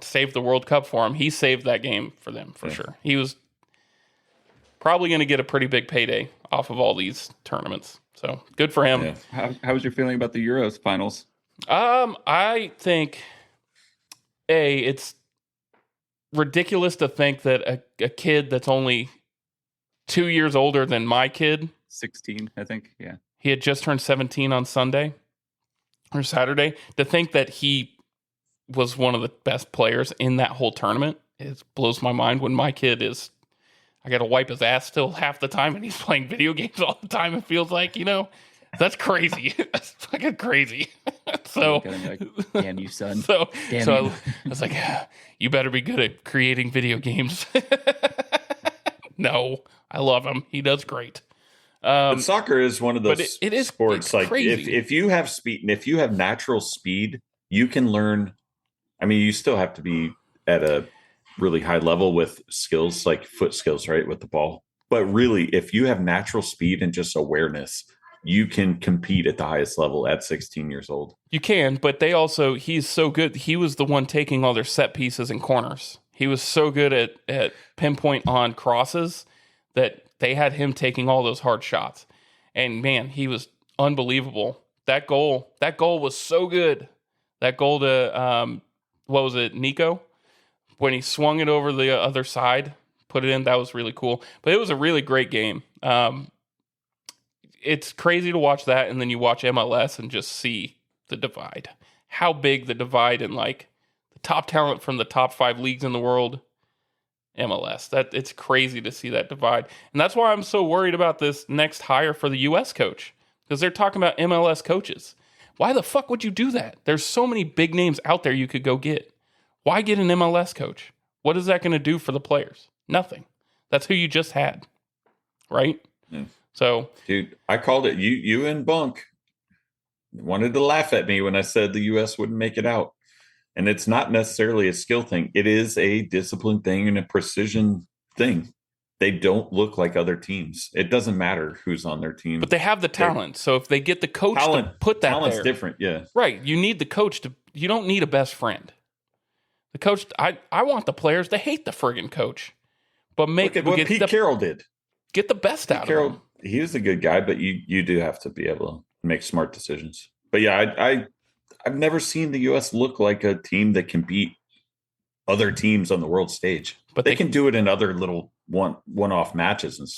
saved the World Cup for him. He saved that game for them, for sure. He was probably going to get a pretty big payday off of all these tournaments. So good for him. Yeah. How was your feeling about the Euros finals? I think it's ridiculous to think that a kid that's only 2 years older than my kid, 16, I think. Yeah, he had just turned 17 on Sunday or Saturday. To think that he was one of the best players in that whole tournament, it blows my mind. When my kid is, I got to wipe his ass still half the time, and he's playing video games all the time. It feels like, that's crazy. That's fucking crazy. So, damn you, son. I was like, you better be good at creating video games. No, I love him. He does great. But soccer is one of those sports. Like crazy. if you have speed and if you have natural speed, you can learn. You still have to be at a really high level with skills like foot skills, right, with the ball. But really, if you have natural speed and just awareness, you can compete at the highest level at 16 years old. You can, but he's so good. He was the one taking all their set pieces and corners. He was so good at pinpoint on crosses that they had him taking all those hard shots. And man, he was unbelievable. That goal was so good. That goal to, what was it, Nico? When he swung it over the other side, put it in, that was really cool. But it was a really great game. It's crazy to watch that, and then you watch MLS and just see the divide. How big the divide in like the top talent from the top 5 leagues in the world MLS. That it's crazy to see that divide. And that's why I'm so worried about this next hire for the US coach, because they're talking about MLS coaches. Why the fuck would you do that? There's so many big names out there you could go get. Why get an MLS coach? What is that going to do for the players? Nothing. That's who you just had. Right? Yeah. So, dude, I called it. You and Bunk wanted to laugh at me when I said the US wouldn't make it out. And it's not necessarily a skill thing. It is a discipline thing and a precision thing. They don't look like other teams. It doesn't matter who's on their team. But they have the talent. So if they get the coach to put that talent's there. Different, yeah. Right. You need the coach to, you don't need a best friend. The coach, I want the players to hate the friggin' coach. But look at what Pete Carroll did. Get the best out of him. He was a good guy, but you do have to be able to make smart decisions. But yeah, I've never seen the U.S. look like a team that can beat other teams on the world stage. But they can do it in other little one-off matches, and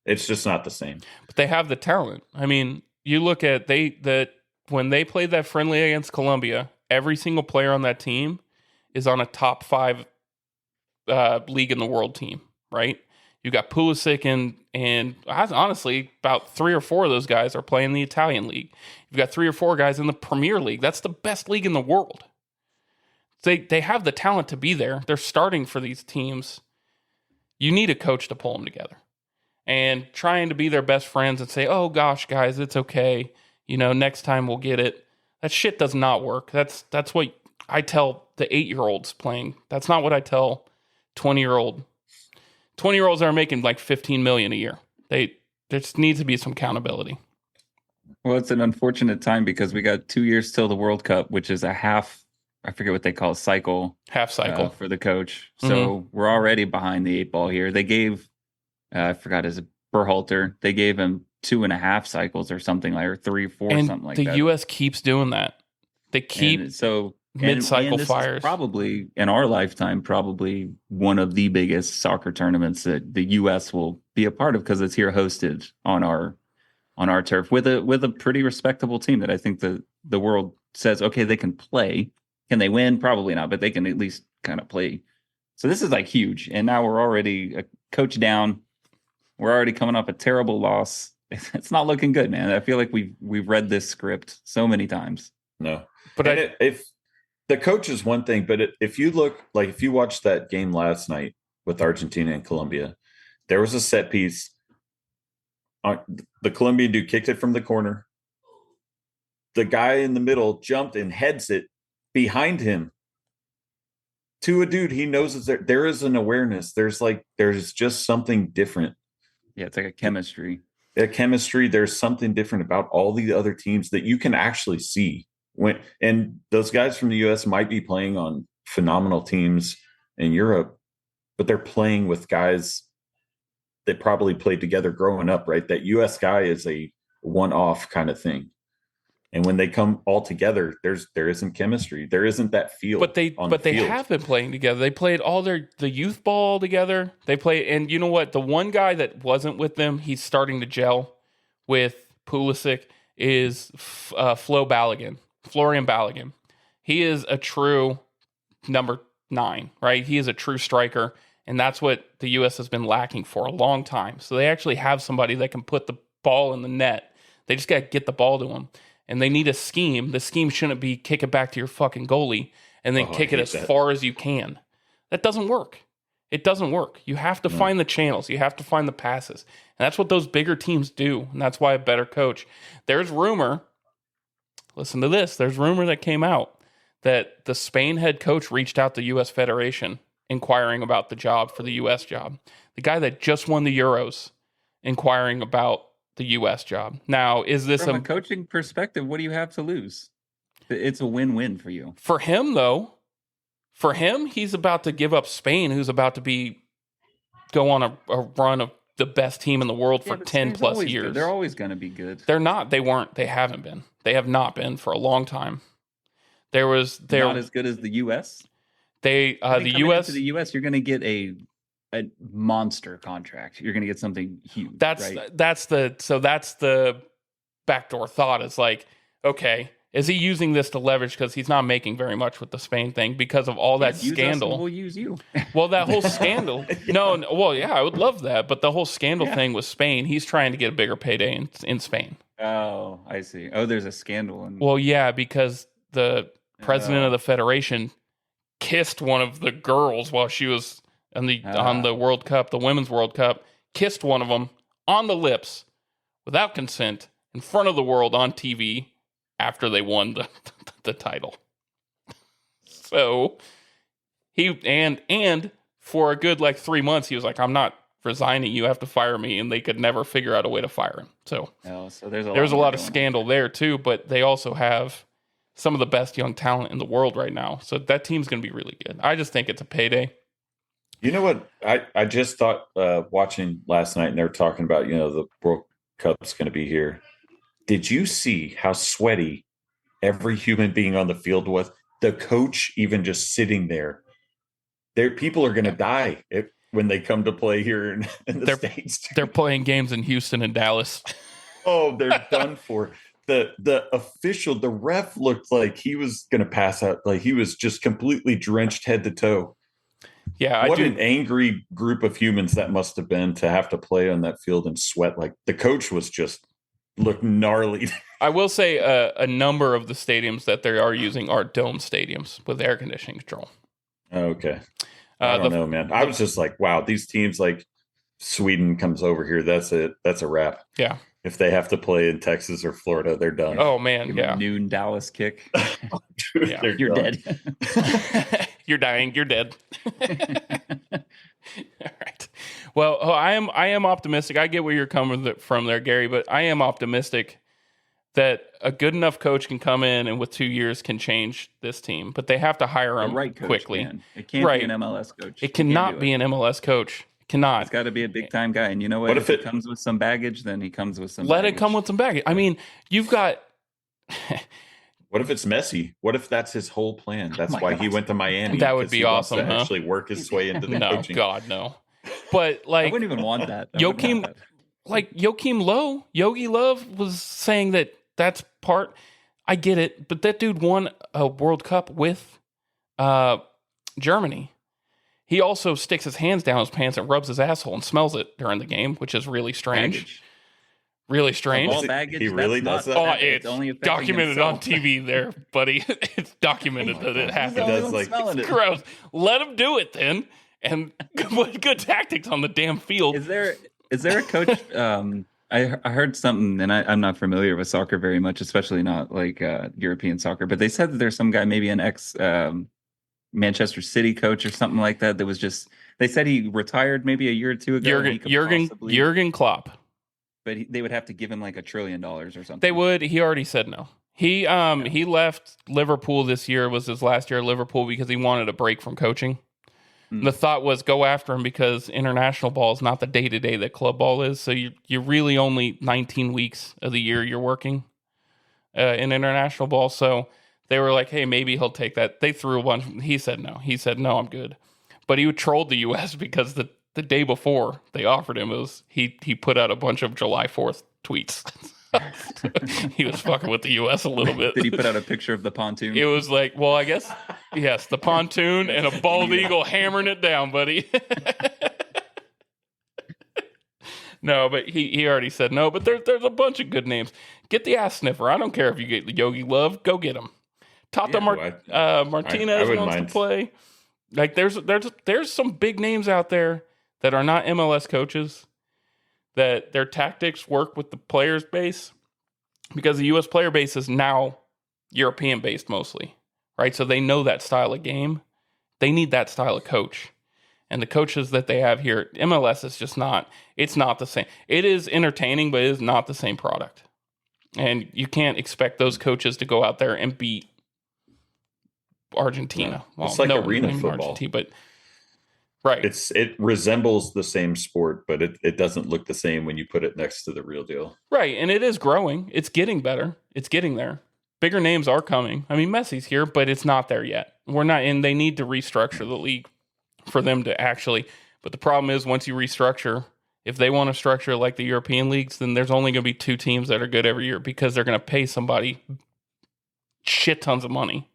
it's just not the same. But they have the talent. I mean, you look at when they played that friendly against Colombia, every single player on that team is on a top 5 league in the world team, right? You got Pulisic and honestly, about 3 or 4 of those guys are playing the Italian league. You've got 3 or 4 guys in the Premier League. That's the best league in the world. They have the talent to be there. They're starting for these teams. You need a coach to pull them together. And trying to be their best friends and say, oh gosh, guys, it's okay. Next time we'll get it. That shit does not work. That's what I tell the 8-year-olds playing. That's not what I tell 20-year-olds that are making like $15 million a year. There just needs to be some accountability. Well, it's an unfortunate time because we got 2 years till the World Cup, which is a half, I forget what they call it, half cycle for the coach. So we're already behind the 8 ball here. They gave, I forgot his Berhalter, they gave him 2.5 cycles or something or 3, 4, something like that. The U.S. keeps doing that. They keep mid-cycle fires. Probably in our lifetime, probably one of the biggest soccer tournaments that the U.S. will be a part of because it's here hosted on our turf with a pretty respectable team that I think the world says, okay, they can play. Can they win? Probably not, but they can at least kind of play. So this is like huge. And now we're already a coach down. We're already coming off a terrible loss. It's not looking good, man. I feel like we've read this script so many times. No, but if the coach is one thing, but if you watched that game last night with Argentina and Colombia, there was a set piece. The Colombian dude kicked it from the corner. The guy in the middle jumped and heads it behind him to a dude he knows is there. There is an awareness. There's just something different. Yeah, it's like a chemistry. There's something different about all the other teams that you can actually see. And those guys from the U.S. might be playing on phenomenal teams in Europe, but they're playing with guys that probably played together growing up, right? That U.S. guy is a one-off kind of thing. And when they come all together, there isn't chemistry. There isn't that feel. But they have been playing together. They played all the youth ball together. They play, and you know what? The one guy that wasn't with them, he's starting to gel with Pulisic, is Florian Balogun. He is a true number 9, right? He is a true striker, and that's what the U.S. has been lacking for a long time. So they actually have somebody that can put the ball in the net. They just got to get the ball to him. And they need a scheme. The scheme shouldn't be kick it back to your fucking goalie and then kick it as far as you can. That doesn't work. It doesn't work. You have to find the channels. You have to find the passes. And that's what those bigger teams do. And that's why a better coach. There's rumor. Listen to this. There's rumor that came out that the Spain head coach reached out to the U.S. Federation inquiring about the job for the U.S. job. The guy that just won the Euros inquiring about the U.S. job. Now, is this from a coaching perspective? What do you have to lose? It's a win-win for you. For him, though, he's about to give up Spain, who's about to go on a run of the best team in the world for 10 plus years. Good. They're always going to be good. They're not. They weren't. They haven't been. They have not been for a long time. They're not as good as the U.S. The U.S. To the U.S. You're going to get a monster contract. You're going to get something huge. That's the backdoor thought. Is like, okay, Is he using this to leverage because he's not making very much with the Spain thing because of all that scandal? We'll use you. Well, that whole scandal. No, well, yeah, I would love that. But the whole scandal thing with Spain, he's trying to get a bigger payday in Spain. Oh, I see. Oh, there's a scandal. Well, yeah, because the president of the federation kissed one of the girls while she was on the World Cup, the Women's World Cup, kissed one of them on the lips without consent in front of the world on TV after they won the title. So he and for a good 3 months he was like, I'm not resigning, you have to fire me, and they could never figure out a way to fire him. So there's a lot of scandal there too, but they also have some of the best young talent in the world right now. So that team's going to be really good. I just think it's a payday. You know what? I just thought watching last night, and they were talking about, the World Cup's going to be here. Did you see how sweaty every human being on the field was? The coach, even just sitting there, people are going to die when they come to play here in the States. They're playing games in Houston and Dallas. Oh, they're done for. The official, the ref looked like he was going to pass out. Like he was just completely drenched head to toe. Yeah. What an angry group of humans that must have been to have to play on that field and sweat. Like the coach was just looked gnarly. I will say a number of the stadiums that they are using are dome stadiums with air conditioning control. Okay. I don't know, man. I was just like, wow, these teams like Sweden comes over here. That's it. That's a wrap. Yeah. If they have to play in Texas or Florida, they're done. Oh, man. Yeah. Noon Dallas kick. Dude, you're dead. You're dying. You're dead. All right. Well, I am optimistic. I get where you're coming from there, Gary, but I am optimistic that a good enough coach can come in and with 2 years can change this team. But they have to hire him quickly. Man. It can't be an MLS coach. It cannot be an MLS coach. Cannot. It's got to be a big time guy. And you know what? If it comes with some baggage, then he comes with some baggage. Let it come with some baggage. I mean, you've got... What if it's Messi? What if that's his whole plan? That's why he went to Miami. That would be awesome. To actually work his way into the coaching. No, God, no. But I wouldn't even want that. Joachim Low, Yogi Love was saying that's part. I get it, but that dude won a World Cup with Germany. He also sticks his hands down his pants and rubs his asshole and smells it during the game, which is really strange. Baggage. Really strange. He really does that? Oh, it's only documented on TV there, buddy. It's documented that it happens. It's gross. Let him do it then. And good tactics on the damn field. Is there a coach? I heard something, and I'm not familiar with soccer very much, especially not European soccer. But they said that there's some guy, maybe an ex Manchester City coach or something like that. That was just. They said he retired maybe a year or two ago. Jurgen Klopp. But they would have to give him $1 trillion or something. They would. He already said no. He left Liverpool this year. Was his last year at Liverpool because he wanted a break from coaching. The thought was go after him because international ball is not the day-to-day that club ball is. So you're really only 19 weeks of the year you're working in international ball. So they were like, hey, maybe he'll take that. They threw a bunch. He said no. He said, no, I'm good. But he trolled the U.S. because the day before they offered him, he put out a bunch of July 4th tweets. He was fucking with the U.S. a little bit. Did he put out a picture of the pontoon? It was like, well, I guess, yes, the pontoon and a bald eagle hammering it down, buddy. No, but he already said no. But there's a bunch of good names. Get the ass sniffer. I don't care if you get Yogi Love. Go get him. Tata Martinez wants to play. Like there's some big names out there that are not MLS coaches, that their tactics work with the players base, because the U.S. player base is now European based mostly, right? So they know that style of game. They need that style of coach. And the coaches that they have here, MLS is just it's not the same. It is entertaining, but it is not the same product. And you can't expect those coaches to go out there and beat Argentina. Well, it's like arena football. But right. It resembles the same sport, but it doesn't look the same when you put it next to the real deal. Right, and it is growing. It's getting better. It's getting there. Bigger names are coming. I mean, Messi's here, but it's not there yet. We're not, and they need to restructure the league for them to actually. But the problem is, once you restructure, if they want to structure like the European leagues, then there's only going to be 2 teams that are good every year because they're going to pay somebody shit tons of money,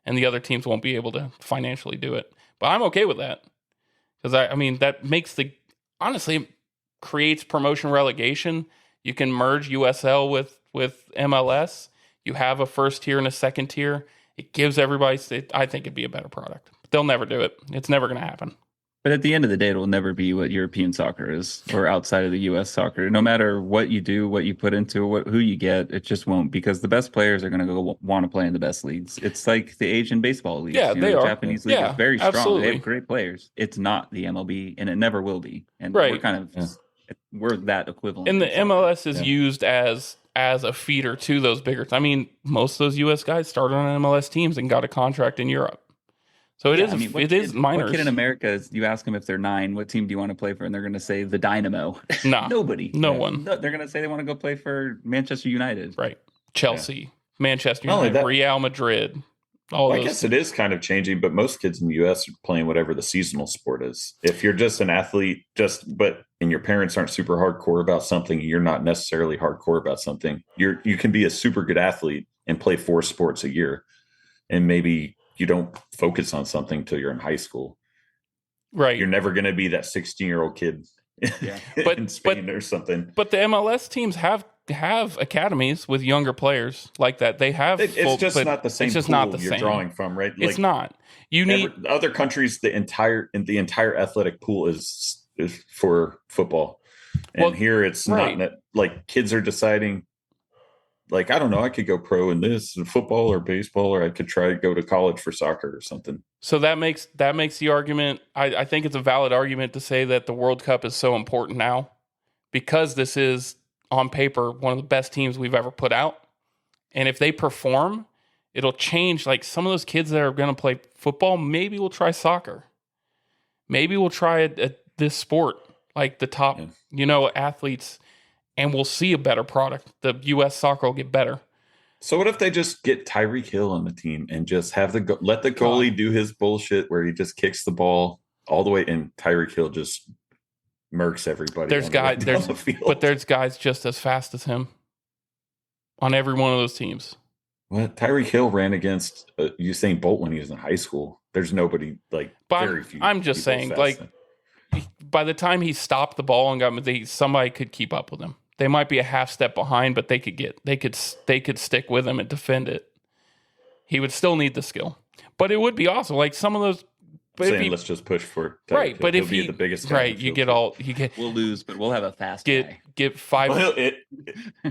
and the other teams won't be able to financially do it. But I'm okay with that because I mean that makes honestly creates promotion relegation. You can merge USL with MLS. You have a first tier and a second tier. It gives everybody. I think it'd be a better product. But they'll never do it. It's never going to happen. But at the end of the day, it will never be what European soccer is or outside of the U.S. soccer. No matter what you do, what you put into who you get, it just won't, because the best players are going to go want to play in the best leagues. It's like the Asian baseball leagues. Yeah, they the are. Japanese league is very strong. Absolutely. They have great players. It's not the MLB, and it never will be. And right. we're kind of we're that equivalent. And the MLS is used as a feeder to those bigger. I mean, most of those U.S. guys started on MLS teams and got a contract in Europe. So it is minors. What kid in America, you ask them if they're 9, what team do you want to play for? And they're going to say the Dynamo. Nah, nobody. No one. They're going to say they want to go play for Manchester United. Right. Chelsea, Manchester United, Real Madrid. I guess it is kind of changing, but most kids in the U.S. are playing whatever the seasonal sport is. If you're just an athlete, and your parents aren't super hardcore about something, you're not necessarily hardcore about something. You can be a super good athlete and play 4 sports a year, and maybe you don't focus on something till you're in high school. Right. You're never going to be that 16-year-old kid in Spain or something. But the MLS teams have academies with younger players like that. They have it's just not the same. It's just not the same. Drawing from, right? It's not. You need other countries. The entire athletic pool is for football, and here it's not. Like kids are deciding. Like, I don't know, I could go pro in this football or baseball, or I could try to go to college for soccer or something. So that makes the argument. I think it's a valid argument to say that the World Cup is so important now because this is on paper one of the best teams we've ever put out. And if they perform, it'll change. Like some of those kids that are going to play football, maybe we'll try soccer. Maybe we'll try this sport, like the top, athletes. And we'll see a better product. The U.S. soccer will get better. So what if they just get Tyreek Hill on the team and just have let the goalie do his bullshit where he just kicks the ball all the way, and Tyreek Hill just murks everybody. There's guys just as fast as him on every one of those teams. What? Tyreek Hill ran against Usain Bolt when he was in high school. There's nobody very few. I'm just saying, by the time he stopped the ball and somebody could keep up with him. They might be a half step behind, but they could stick with him and defend it. He would still need the skill, but it would be awesome. Like some of those. Let's just push for Tyreek right. But if he'll be the biggest guy, right, we'll lose, but we'll have a fast guy. Get 5.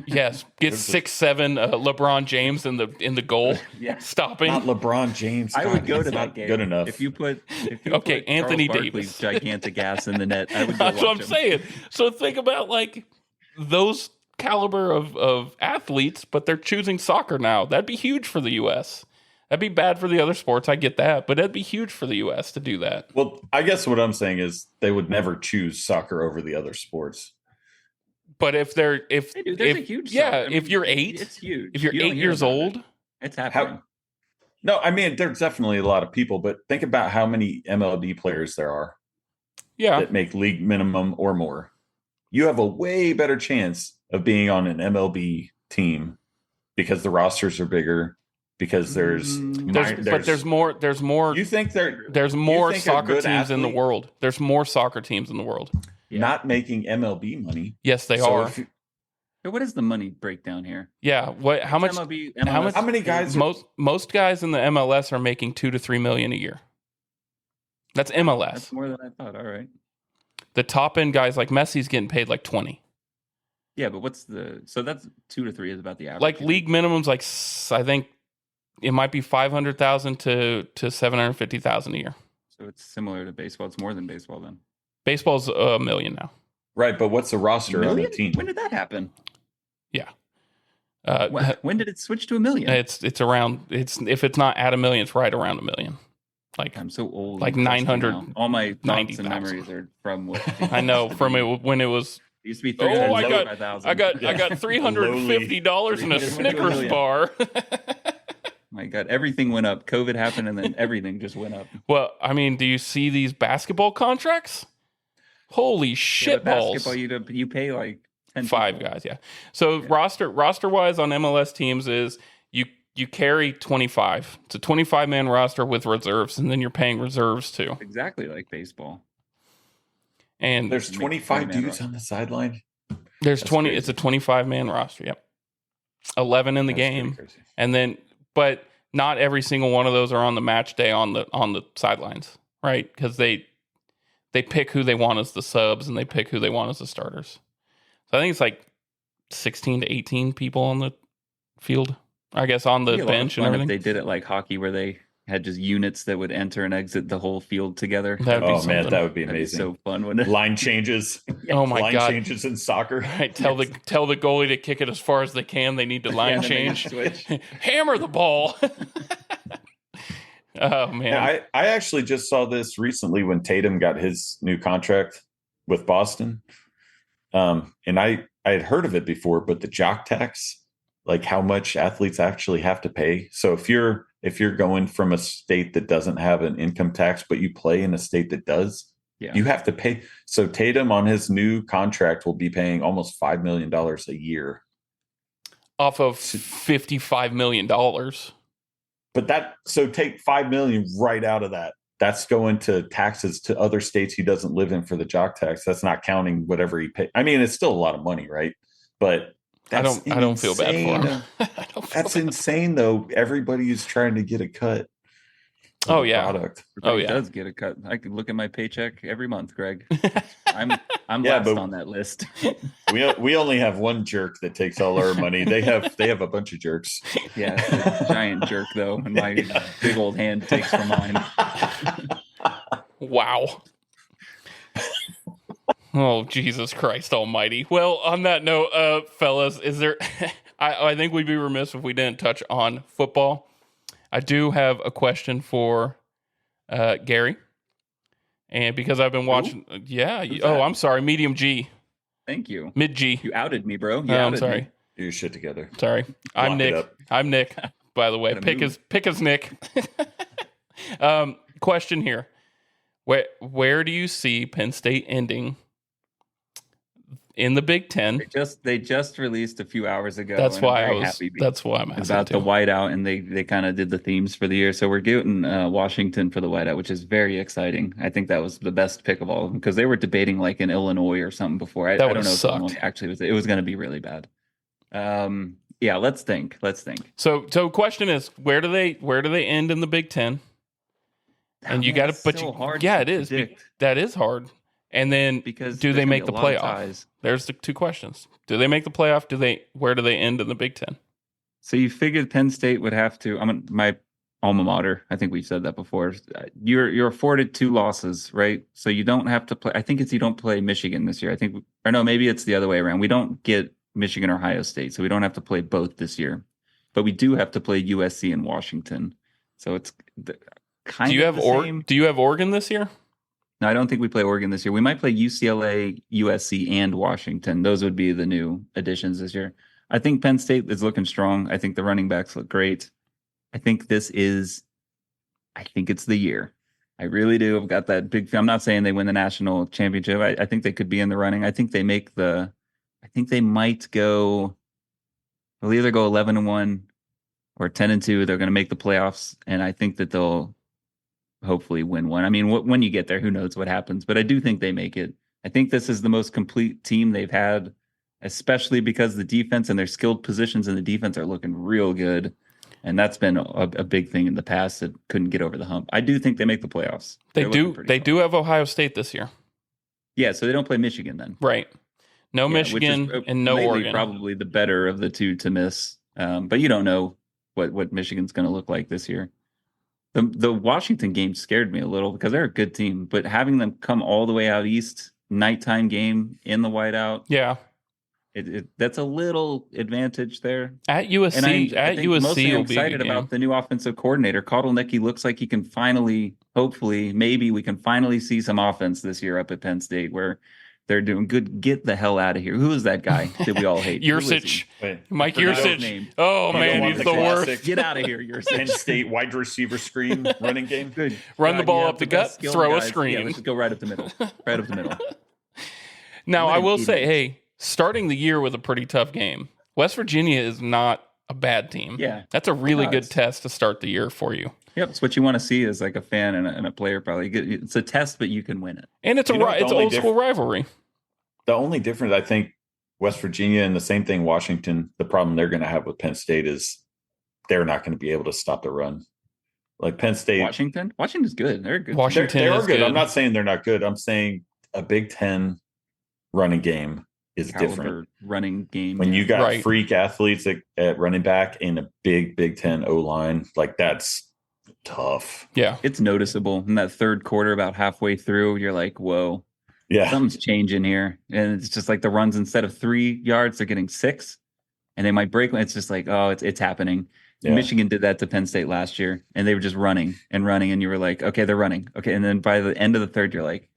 Yes, get 6'7" LeBron James in the goal. Stopping. Not LeBron James. I would go to that game. Good enough. If you put Anthony Charles Davis, gigantic ass in the net. I would. That's what I'm saying. So think about like those caliber of athletes, but they're choosing soccer now. That'd be huge for the U.S. That'd be bad for the other sports. I get that, but that'd be huge for the U.S. to do that. Well, I guess what I'm saying is they would never choose soccer over the other sports. But if there's a huge if you're 8, it's huge. If you're 8 years old, it's happening. No, I mean there's definitely a lot of people, but think about how many MLB players there are. That make league minimum or more. You have a way better chance of being on an MLB team because the rosters are bigger. Because there's more. You think there's more soccer teams in the world. There's more soccer teams in the world. Not making MLB money. Yes, they are. What is the money breakdown here? Yeah, how much? MLS, how many guys? Most guys in the MLS are making $2 to $3 million a year. That's MLS. That's more than I thought. All right. The top end guys like Messi's getting paid like 20. Yeah, but so that's 2 to 3 is about the average. Like league minimums, like I think it might be 500,000 to 750,000 a year. So it's similar to baseball. It's more than baseball then. Baseball's $1 million now. Right, but what's the roster on the team? When did that happen? Yeah. When did it switch to $1 million? It's around. If it's not at $1 million, it's right around $1 million. Like I'm so old. Like 900. All my thoughts and memories are from what I know from when it was. It used to be 300,000. I got $350 in a Snickers bar. My God, everything went up. COVID happened, and then everything just went up. Well, I mean, do you see these basketball contracts? Holy shit balls! Basketball, you pay like 10 5 people. guys, yeah. So roster wise on MLS teams is you carry 25. It's a 25-man roster with reserves, and then you're paying reserves too. Exactly like baseball. And there's 25 dudes on the sideline. There's 20. Crazy. It's a 25-man roster. Yep. 11 in the game, and then but not every single one of those are on the match day on the sidelines, right? Because they pick who they want as the subs and they pick who they want as the starters. So I think it's like 16 to 18 people on the field. I guess on the bench and everything. If they did it like hockey, where they had just units that would enter and exit the whole field together. Man, that would be amazing. That'd be so fun, wouldn't it? Line changes. Oh my God. Line changes in soccer. Right. Tell the goalie to kick it as far as they can. They need to line change. Hammer the ball. Oh man. Yeah, I actually just saw this recently when Tatum got his new contract with Boston. And I had heard of it before, but the jock tax, like how much athletes actually have to pay. So if you're going from a state that doesn't have an income tax, but you play in a state that does, you have to pay. So Tatum on his new contract will be paying almost $5 million a year. Off of $55 million. But so take $5 million right out of that. That's going to taxes to other states he doesn't live in for the jock tax. That's not counting whatever he paid. I mean, it's still a lot of money, right? But I don't feel bad for him. That's insane, though. Everybody is trying to get a cut. Oh yeah. Product. Everybody does get a cut. I can look at my paycheck every month, Greg. I'm last on that list. we only have one jerk that takes all our money. They have a bunch of jerks. Yeah, it's a giant jerk though, and my big old hand takes from mine. Wow. Oh, Jesus Christ almighty. Well, on that note, fellas, is there I think we'd be remiss if we didn't touch on football. I do have a question for Gary. And because I've been watching I'm sorry, medium G. Thank you. Mid G. You outed me, bro. I'm sorry. Get your shit together. Sorry. I'm Nick. I'm Nick, by the way. Pick is Nick. Question here. Where do you see Penn State ending in the Big Ten? They just released a few hours ago. That's why I'm asking about the whiteout, and they kind of did the themes for the year. So we're getting Washington for the whiteout, which is very exciting. I think that was the best pick of all of them because they were debating like in Illinois or something before. I don't know if Illinois actually it was going to be really bad. Yeah, let's think. So question is, where do they end in the Big Ten? And you got to, but it is. That is hard. And then, because do they make the playoff? There's the two questions. Do they make the playoff? Where do they end in the Big Ten? So you figured Penn State would have to. My alma mater. I think we've said that before. You're afforded 2 losses, right? So you don't have to play. I think you don't play Michigan this year. Maybe it's the other way around. We don't get Michigan or Ohio State, so we don't have to play both this year. But we do have to play USC and Washington. So it's kind of the same. Do you have Oregon this year? No, I don't think we play Oregon this year. We might play UCLA, USC, and Washington. Those would be the new additions this year. I think Penn State is looking strong. I think the running backs look great. I think it's the year. I really do. I've got that big. I'm not saying they win the national championship. I think they could be in the running. I think they might go. They'll either go 11-1 or 10-2. They're going to make the playoffs, and I think that they'll hopefully win one. I mean, when you get there, who knows what happens? But I do think they make it. I think this is the most complete team they've had, especially because the defense and their skilled positions in the defense are looking real good. And that's been a big thing in the past that couldn't get over the hump. I do think they make the playoffs. They do have Ohio State this year. Yeah, so they don't play Michigan then. Right. No Michigan and no Oregon. Probably the better of the two to miss. But you don't know what Michigan's going to look like this year. The Washington game scared me a little because they're a good team, but having them come all the way out east, nighttime game in the whiteout, that's a little advantage there. At USC, and I think mostly I'm excited about the new offensive coordinator. Kotelnicki looks like he can finally, hopefully, maybe we can finally see some offense this year up at Penn State where they're doing good. Get the hell out of here. Who is that guy that we all hate? Yursich. Mike Yursich. Oh, man, he's the worst. Get out of here, Yursich. Penn State wide receiver screen running game. Good. Run the ball up the gut, throw a screen. Yeah, let's go right up the middle. Right up the middle. Now, I will say, hey, starting the year with a pretty tough game. West Virginia is not a bad team. Yeah. That's a really good test to start the year for you. Yep, it's what you want to see as like a fan and a player. Probably it's a test, but you can win it. And it's old school rivalry. The only difference, I think, West Virginia and the same thing, Washington. The problem they're going to have with Penn State is they're not going to be able to stop the run. Like Penn State, Washington's good. They're good. They are good. I'm not saying they're not good. I'm saying a Big Ten running game is different. Running game when you got freak athletes at running back and a Big Ten O line, like that's tough. Yeah, it's noticeable in that third quarter. About halfway through, you're like, "Whoa, yeah, something's changing here." And it's just like the runs, instead of 3 yards, they're getting 6, and they might break. It's just like, oh, it's happening. Yeah. Michigan did that to Penn State last year, and they were just running, and you were like, okay, they're running. Okay, and then by the end of the third, you're like,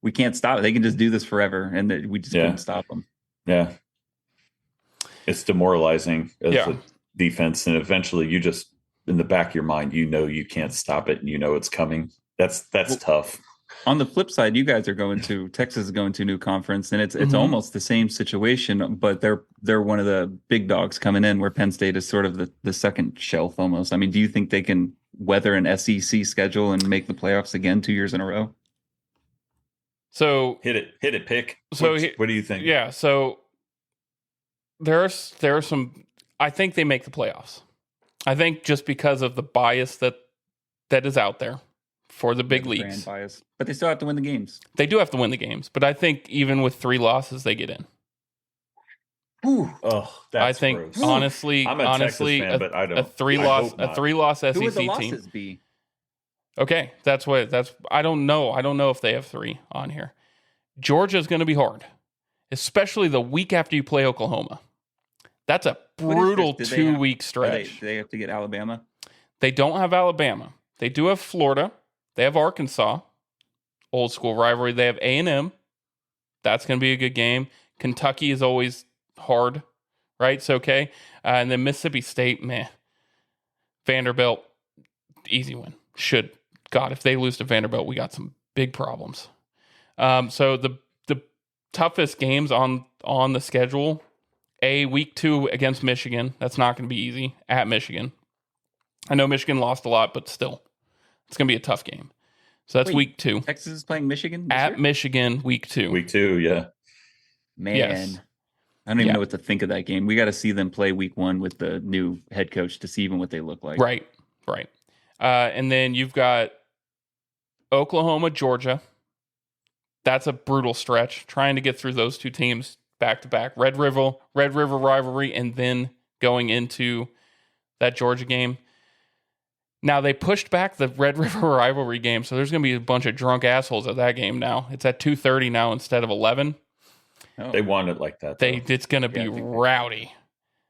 we can't stop it. They can just do this forever, and we just couldn't stop them. Yeah. It's demoralizing as a defense, and eventually you just, in the back of your mind, you can't stop it, and it's coming. That's tough. On the flip side, you guys are Texas is going to a new conference, and it's almost the same situation, but they're one of the big dogs coming in, where Penn State is sort of the second shelf almost. I mean, do you think they can weather an SEC schedule and make the playoffs again 2 years in a row? So hit it, pick. So what do you think? Yeah, so there are some. I think they make the playoffs. I think just because of the bias that is out there for the big leagues. Bias. But they still have to win the games. They do have to win the games, but I think even with 3 losses, they get in. Ooh, that's I think gross. honestly, I'm a Texas fan, but I don't. A 3-loss SEC Who would the team. losses be? Okay, I don't know. I don't know if they have 3 on here. Georgia is going to be hard, especially the week after you play Oklahoma. That's a brutal 2-week stretch. Do they have to get Alabama? They don't have Alabama. They do have Florida. They have Arkansas. Old school rivalry. They have A&M. That's going to be a good game. Kentucky is always hard, right? It's okay. And then Mississippi State, meh. Vanderbilt, easy win. God, if they lose to Vanderbilt, we got some big problems. So the toughest games on the schedule, week 2 against Michigan. That's not going to be easy at Michigan. I know Michigan lost a lot, but still, it's going to be a tough game. So that's week 2. Texas is playing Michigan at Michigan, week 2. Week 2, yeah. Man, yes. I don't even know what to think of that game. We got to see them play week 1 with the new head coach to see even what they look like. Right. And then you've got Oklahoma, Georgia. That's a brutal stretch. Trying to get through those 2 teams back to back. Red River rivalry, and then going into that Georgia game. Now, they pushed back the Red River rivalry game, so there's going to be a bunch of drunk assholes at that game now. It's at 2:30 now instead of 11. Oh. They want it like that. It's going to be rowdy.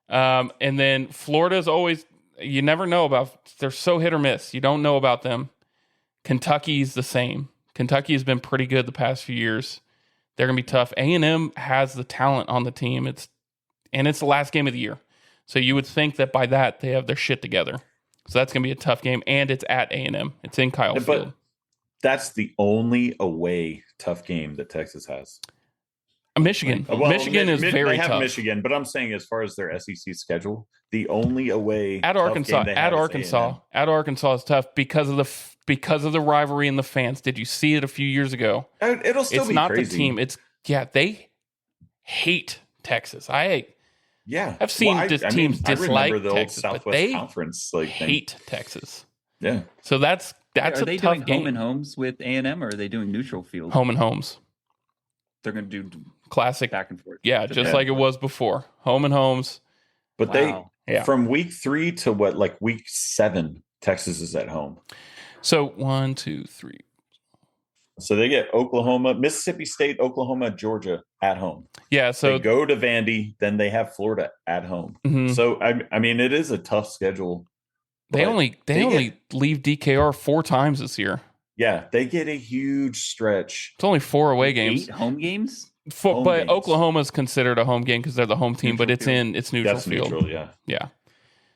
And then Florida's always, you never know about, they're so hit or miss. You don't know about them. Kentucky's the same. Kentucky has been pretty good the past few years. They're going to be tough. A&M has the talent on the team. It's the last game of the year. So you would think that by that, they have their shit together. So that's going to be a tough game, and it's at A&M. It's in Kyle Field. But that's the only away tough game that Texas has. Michigan. Michigan is very tough. They have Michigan, but I'm saying as far as their SEC schedule, the only away at Arkansas. At Arkansas is tough because of the rivalry and the fans. Did you see it a few years ago? It'll still be crazy. It's not the team. They hate Texas. I've seen teams dislike Texas, but they hate Texas. Yeah. So that's a tough game. Are they doing home and homes with A&M, or are they doing neutral field? Home and homes. They're going to do classic back and forth. Yeah, just like it was before. Home and homes. But from week 3 to week 7, Texas is at home. So 1, 2, 3. So they get Oklahoma, Mississippi State, Oklahoma, Georgia at home. Yeah, so they go to Vandy, then they have Florida at home. Mm-hmm. So I mean, it is a tough schedule. They only leave DKR 4 times this year. Yeah, they get a huge stretch. It's only 4 away games. 8 home games? But Oklahoma's considered a home game because they're the home team, but it's neutral That's field. Neutral, yeah.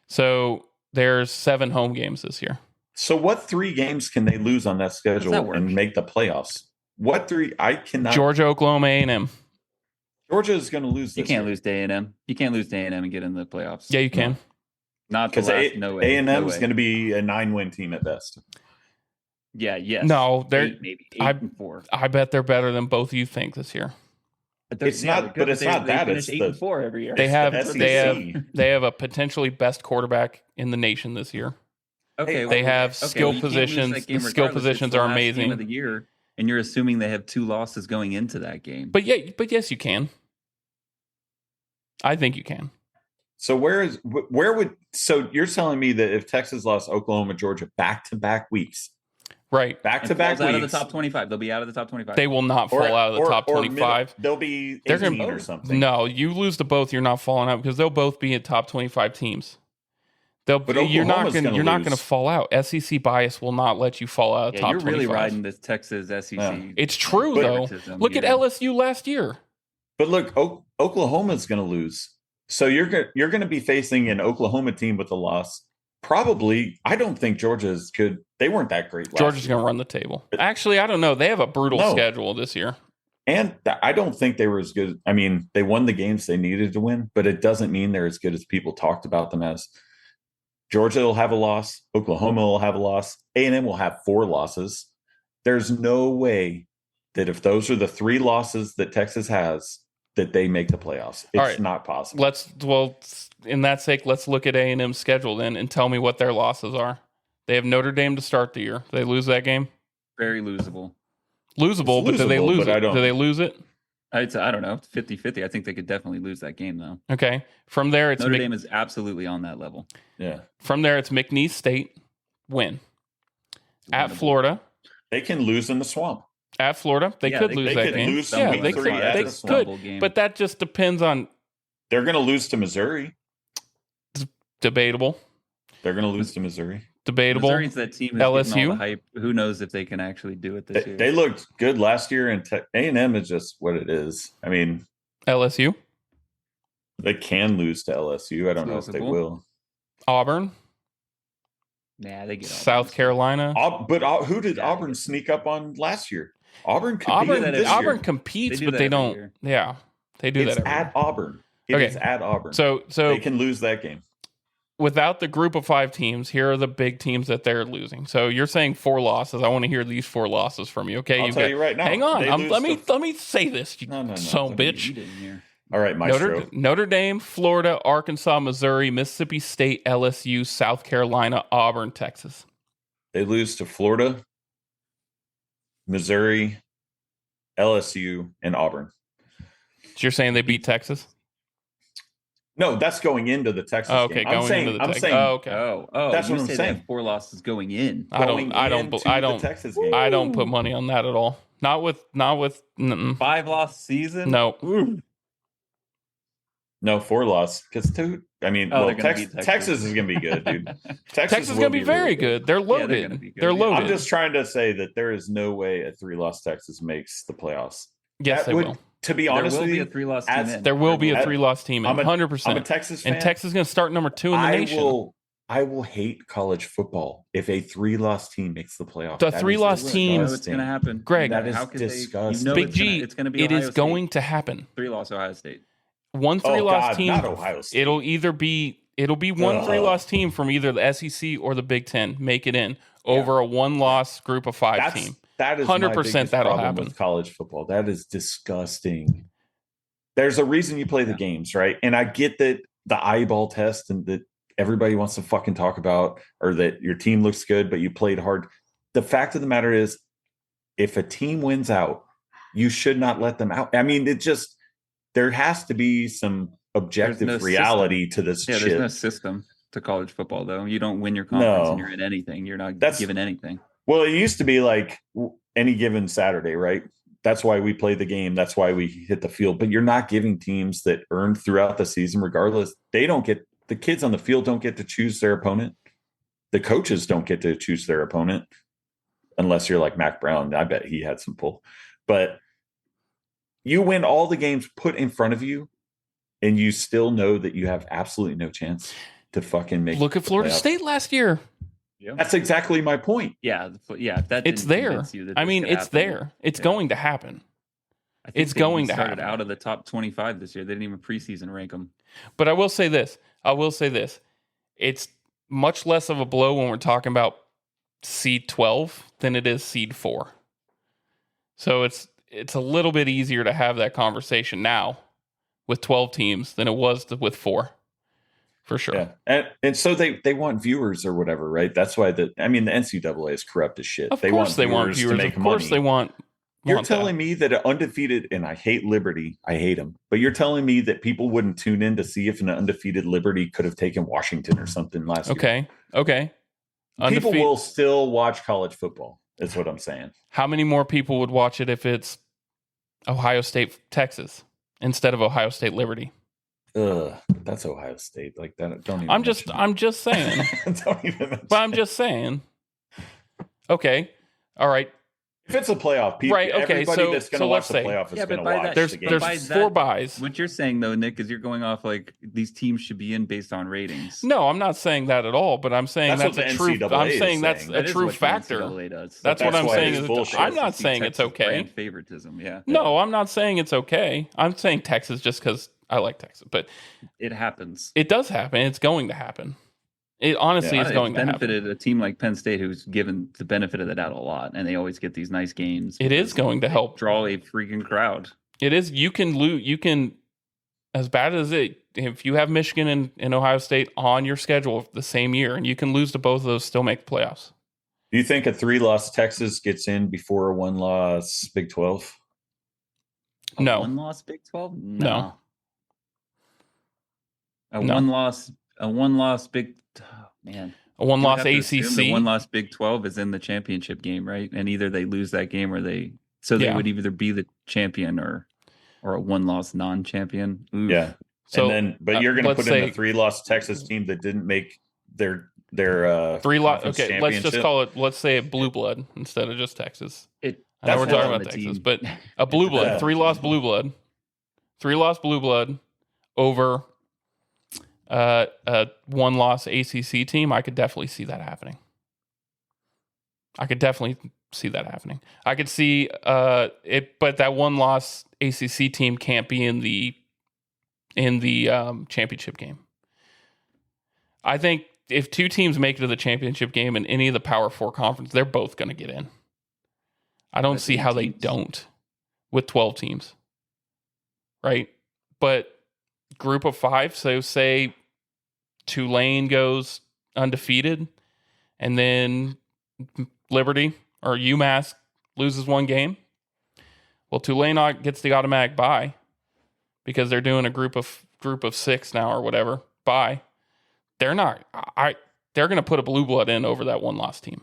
So there's 7 home games this year. So what 3 games can they lose on that schedule and make the playoffs? What 3? I cannot. Georgia, Oklahoma, A&M. Georgia is going to lose. You can't lose to A&M. You can't lose to A&M and get in the playoffs. Yeah, you can. No. Not because A&M is going to be a 9-win team at best. Yeah. Yes. No, they're maybe 8-4. I bet they're better than both of you think this year. It's not that. It's 8-4 every year. They have a potentially best quarterback in the nation this year. Okay, they have skill positions. The skill positions are amazing. Game of the year, and you're assuming they have 2 losses going into that game. But yes, you can. I think you can. So so you're telling me that if Texas lost Oklahoma, Georgia back-to-back weeks, right, back-to-back weeks, out of the top 25, they'll be out of the top 25. They will not fall out of the top 25. They'll be 18 or something. No, you lose to both, you're not falling out because they'll both be in top 25 teams. You're not going to fall out. SEC bias will not let you fall out of top 25. You're really riding this Texas SEC. Yeah. It's true though. Look at LSU last year. But look, Oklahoma's going to lose. So you're going to be facing an Oklahoma team with a loss. Probably, I don't think Georgia is good. They weren't that great. Georgia's going to run the table. Actually, I don't know. They have a brutal schedule this year. And I don't think they were as good. I mean, they won the games they needed to win, but it doesn't mean they're as good as people talked about them as. Georgia will have a loss. Oklahoma will have a loss. A&M will have 4 losses. There's no way that if those are the 3 losses that Texas has, that they make the playoffs. It's not possible. In that sake, let's look at A&M's schedule then and tell me what their losses are. They have Notre Dame to start the year. They lose that game? Very losable. Losable, but do they lose it? Do they lose it? I don't know. 50-50. I think they could definitely lose that game, though. Okay. From there, it's Notre Dame is absolutely on that level. Yeah. From there, it's McNeese State. Win. At Florida. They can lose in the swamp. At Florida, they could lose that game. They could. But that just depends on. They're going to lose to Missouri. Debatable. They're going to lose to Missouri. Debatable. Missouri's that team. LSU. All the hype. Who knows if they can actually do it this year? They looked good last year, and A&M is just what it is. I mean, LSU. They can lose to LSU. I don't know if they will. Auburn. Nah, they get South Carolina. But who did Auburn sneak up on last year? Auburn competes, but they don't. Yeah, they do that. It's at Auburn. It's at Auburn. So they can lose that game. Without the group of 5 teams, here are the big teams that they're losing. So you're saying 4 losses. I want to hear these 4 losses from you. Okay, I'll tell you right now. Hang on. Let me say this. You bitch. All right, Maestro. Notre Dame, Florida, Arkansas, Missouri, Mississippi State, LSU, South Carolina, Auburn, Texas. They lose to Florida, Missouri, LSU, and Auburn. So you're saying they beat Texas? No, that's going into the Texas game. I'm saying. That's what I'm saying. 4 losses going in. I don't put money on that at all. Not with 5-loss season. No. Ooh. No, 4 loss because 2. I mean, Texas is going to be good, dude. Texas is going to be very good. They're loaded. They're loaded. I'm just trying to say that there is no way a 3-loss Texas makes the playoffs. Yes, they will. To be honest, there will be a 3-loss team in. There will be a 3-loss team in. 100%. I'm a Texas fan, and Texas is going to start number 2 in the nation. I will hate college football if a 3-loss team makes the playoffs. The 3-loss team. It's going to happen. Greg, that is disgusting. Big G, it's going to be. It is going to happen. 3-loss Ohio State. One 3-loss team. Not Ohio State. It'll be one 3-loss team from either the SEC or the Big Ten make it in over a 1-loss group of 5 team. That is 100% that'll happen with college football. That is disgusting. There's a reason you play the games, right? And I get that the eyeball test and that everybody wants to fucking talk about, or that your team looks good, but you played hard. The fact of the matter is, if a team wins out, you should not let them out. I mean, there has to be some objective reality to this shit. There's no system to college football, though. You don't win your conference and you're in anything. You're not given anything. Well, it used to be like any given Saturday, right? That's why we play the game. That's why we hit the field. But you're not giving teams that earned throughout the season, regardless. The kids on the field don't get to choose their opponent. The coaches don't get to choose their opponent unless you're like Mac Brown. I bet he had some pull. But you win all the games put in front of you, and you still know that you have absolutely no chance to fucking make. Look at Florida State last year. Yeah. That's exactly my point. Yeah. It's there. I mean, it's there. It's going to happen. I think It's going to started happen. out of the top 25 this year. They didn't even preseason rank them. But I will say this. It's much less of a blow when we're talking about seed 12 than it is seed 4. So it's a little bit easier to have that conversation now with 12 teams than it was with 4. For sure. Yeah. And so they want viewers or whatever, right? That's why the NCAA is corrupt as shit. Of course they want viewers. Of course they want. You're telling me that an undefeated, and I hate Liberty, I hate them, but you're telling me that people wouldn't tune in to see if an undefeated Liberty could have taken Washington or something last year. Okay. People will still watch college football, is what I'm saying. How many more people would watch it if it's Ohio State, Texas, instead of Ohio State, Liberty? That's Ohio State. Like that. Don't even. I'm just saying. Don't even. But I'm just saying. Okay. All right. If it's a playoff, people, right? Okay. Everybody that's going to watch the playoff is going to watch. There's 4 buys. What you're saying though, Nick, is you're going off like these teams should be in based on ratings. No, I'm not saying that at all. But I'm saying that's a true. I'm saying that's a true factor. That's what I'm saying. I'm not saying it's okay. Favoritism. Yeah. No, I'm not saying it's okay. I'm saying Texas just because I like Texas, but it happens. It does happen. It's going to happen. It honestly is going to happen. Benefited a team like Penn State, who's given the benefit of the doubt a lot, and they always get these nice games. It is going to help draw a freaking crowd. It is. You can lose. You can, as bad as it. If you have Michigan and Ohio State on your schedule the same year, and you can lose to both of those, still make the playoffs. Do you think a 3-loss Texas gets in before a 1-loss Big 12? No. 1-loss Big 12? No. A one-loss Big. Oh, man. A one-loss ACC. The one-loss Big 12 is in the championship game, right? And either they lose that game or they would either be the champion or a one-loss non-champion. Oof. Yeah. So, but you're going to put in a 3-loss Texas team that didn't make their 3-loss. Okay, let's just call it. Let's say a blue blood instead of just Texas. I know we're talking about Texas, but a blue blood, 3-loss blue blood, 3-loss blue blood over a 1-loss ACC team. I could definitely see that happening. I could see it, but that 1-loss ACC team can't be in the championship game. I think if 2 teams make it to the championship game in any of the Power 4 conference, they're both going to get in. I don't see how they don't with 12 teams, right? But group of 5, so say Tulane goes undefeated, and then Liberty or UMass loses 1 game. Well, Tulane gets the automatic bye because they're doing a group of 6 now or whatever bye. They're not. They're going to put a blue blood in over that 1-loss team.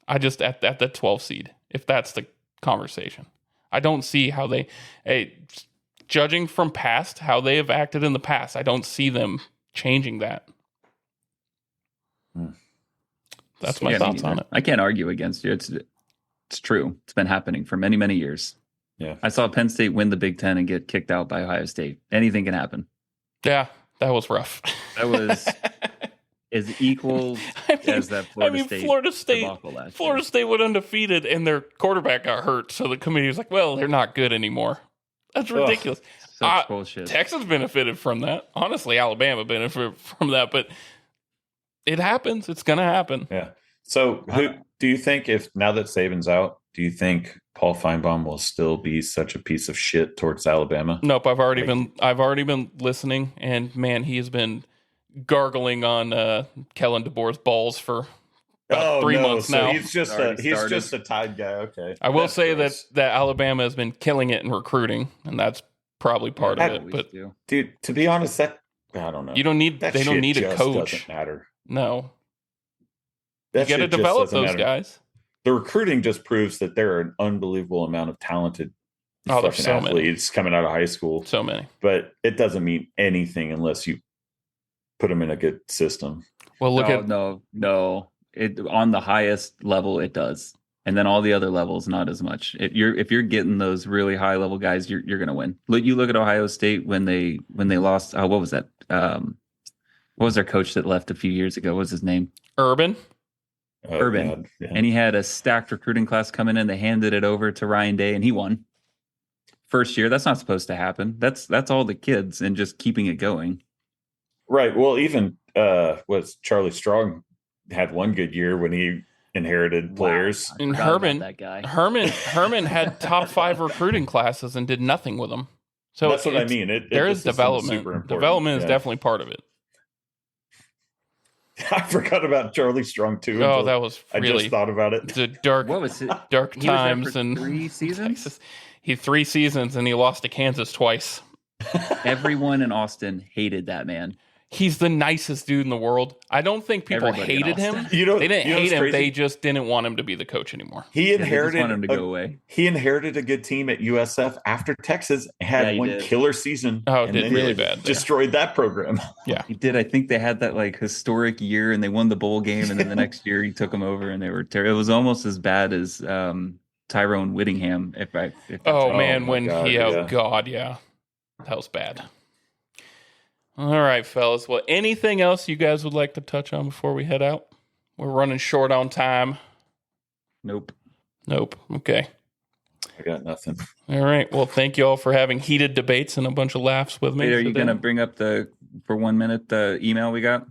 I just at the 12 seed, if that's the conversation. I don't see how judging from past, how they have acted in the past, I don't see them changing that. That's my thoughts on it. I can't argue against you. It's true. It's been happening for many, many years. Yeah. I saw Penn State win the Big Ten and get kicked out by Ohio State. Anything can happen. Yeah, that was rough. That was as equal as that Florida State went undefeated and their quarterback got hurt, so the committee was like, well, they're not good anymore. That's ridiculous. Such bullshit. Texas benefited from that. Honestly, Alabama benefited from that, but it happens. It's going to happen. Yeah. So who do you think, if now that Saban's out, do you think Paul Feinbaum will still be such a piece of shit towards Alabama? Nope. I've already been listening, and man, he has been gargling on Kellen DeBoer's balls for about 3 months now. He's just a Tide guy. Okay. I will say that Alabama has been killing it in recruiting, and that's probably part of it. But dude, to be honest, I don't know. They don't need a coach. Doesn't matter. No. You got to develop those guys. The recruiting just proves that there are an unbelievable amount of talented athletes coming out of high school. So many. But it doesn't mean anything unless you put them in a good system. Well, no. On the highest level, it does. And then all the other levels, not as much. If you're getting those really high level guys, you're going to win. You look at Ohio State when they lost. What was that? What was their coach that left a few years ago? What was his name? Urban. Yeah. And he had a stacked recruiting class coming in. They handed it over to Ryan Day, and he won. first year. That's not supposed to happen. That's all the kids and just keeping it going. Right. Well, even was Charlie Strong had one good year when he inherited players. And Herman had top 5 recruiting classes and did nothing with them. So that's what I mean. There is development. Development is definitely part of it. I forgot about Charlie Strong too. Oh, that was really. I just thought about it. The dark. What was it? Dark He times was there for and 3 seasons. Texas. He 3 seasons and he lost to Kansas twice. Everyone in Austin hated that man. He's the nicest dude in the world. I don't think people hated him. They didn't hate him. Crazy? They just didn't want him to be the coach anymore. He inherited. They just want him to go away. He inherited a good team at USF after Texas had one killer season. Oh, did really bad. Destroyed that program. Yeah, he did. I think they had that like historic year, and they won the bowl game, and then the next year he took them over, and they were terrible. It was almost as bad as Tyrone Whittingham. That was bad. All right, fellas. Well, anything else you guys would like to touch on before we head out? We're running short on time. Nope. Okay. I got nothing. All right. Well, thank you all for having heated debates and a bunch of laughs with me. Wait, are you going to bring up for 1 minute the email we got?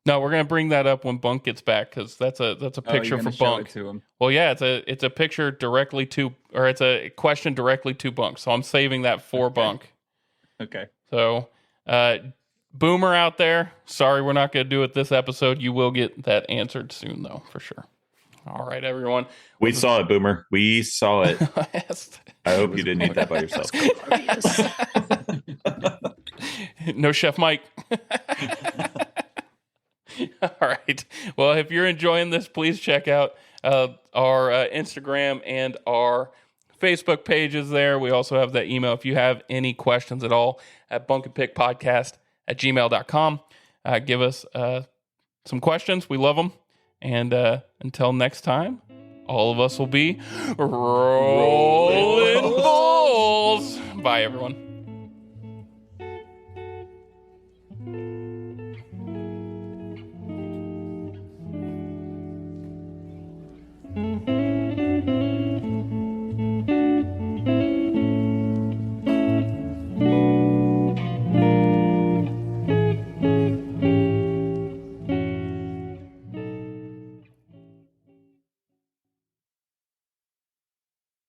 No, we're going to bring that up when Bunk gets back because that's a picture for Bunk. To him. Well, yeah, it's a picture directly to, or it's a question directly to Bunk. So I'm saving that for Bunk. Okay. So. Boomer out there, sorry we're not going to do it this episode. You will get that answered soon, though, for sure. All right, everyone. We saw it, Boomer. We saw it. I hope you didn't eat that by yourself. No Chef Mike. All right. Well, if you're enjoying this, please check out our Instagram and our Facebook pages there. We also have that email if you have any questions at all at bunkandpickpodcast@gmail.com. Give us some questions. We love them. And until next time, all of us will be rolling balls. Bye, everyone.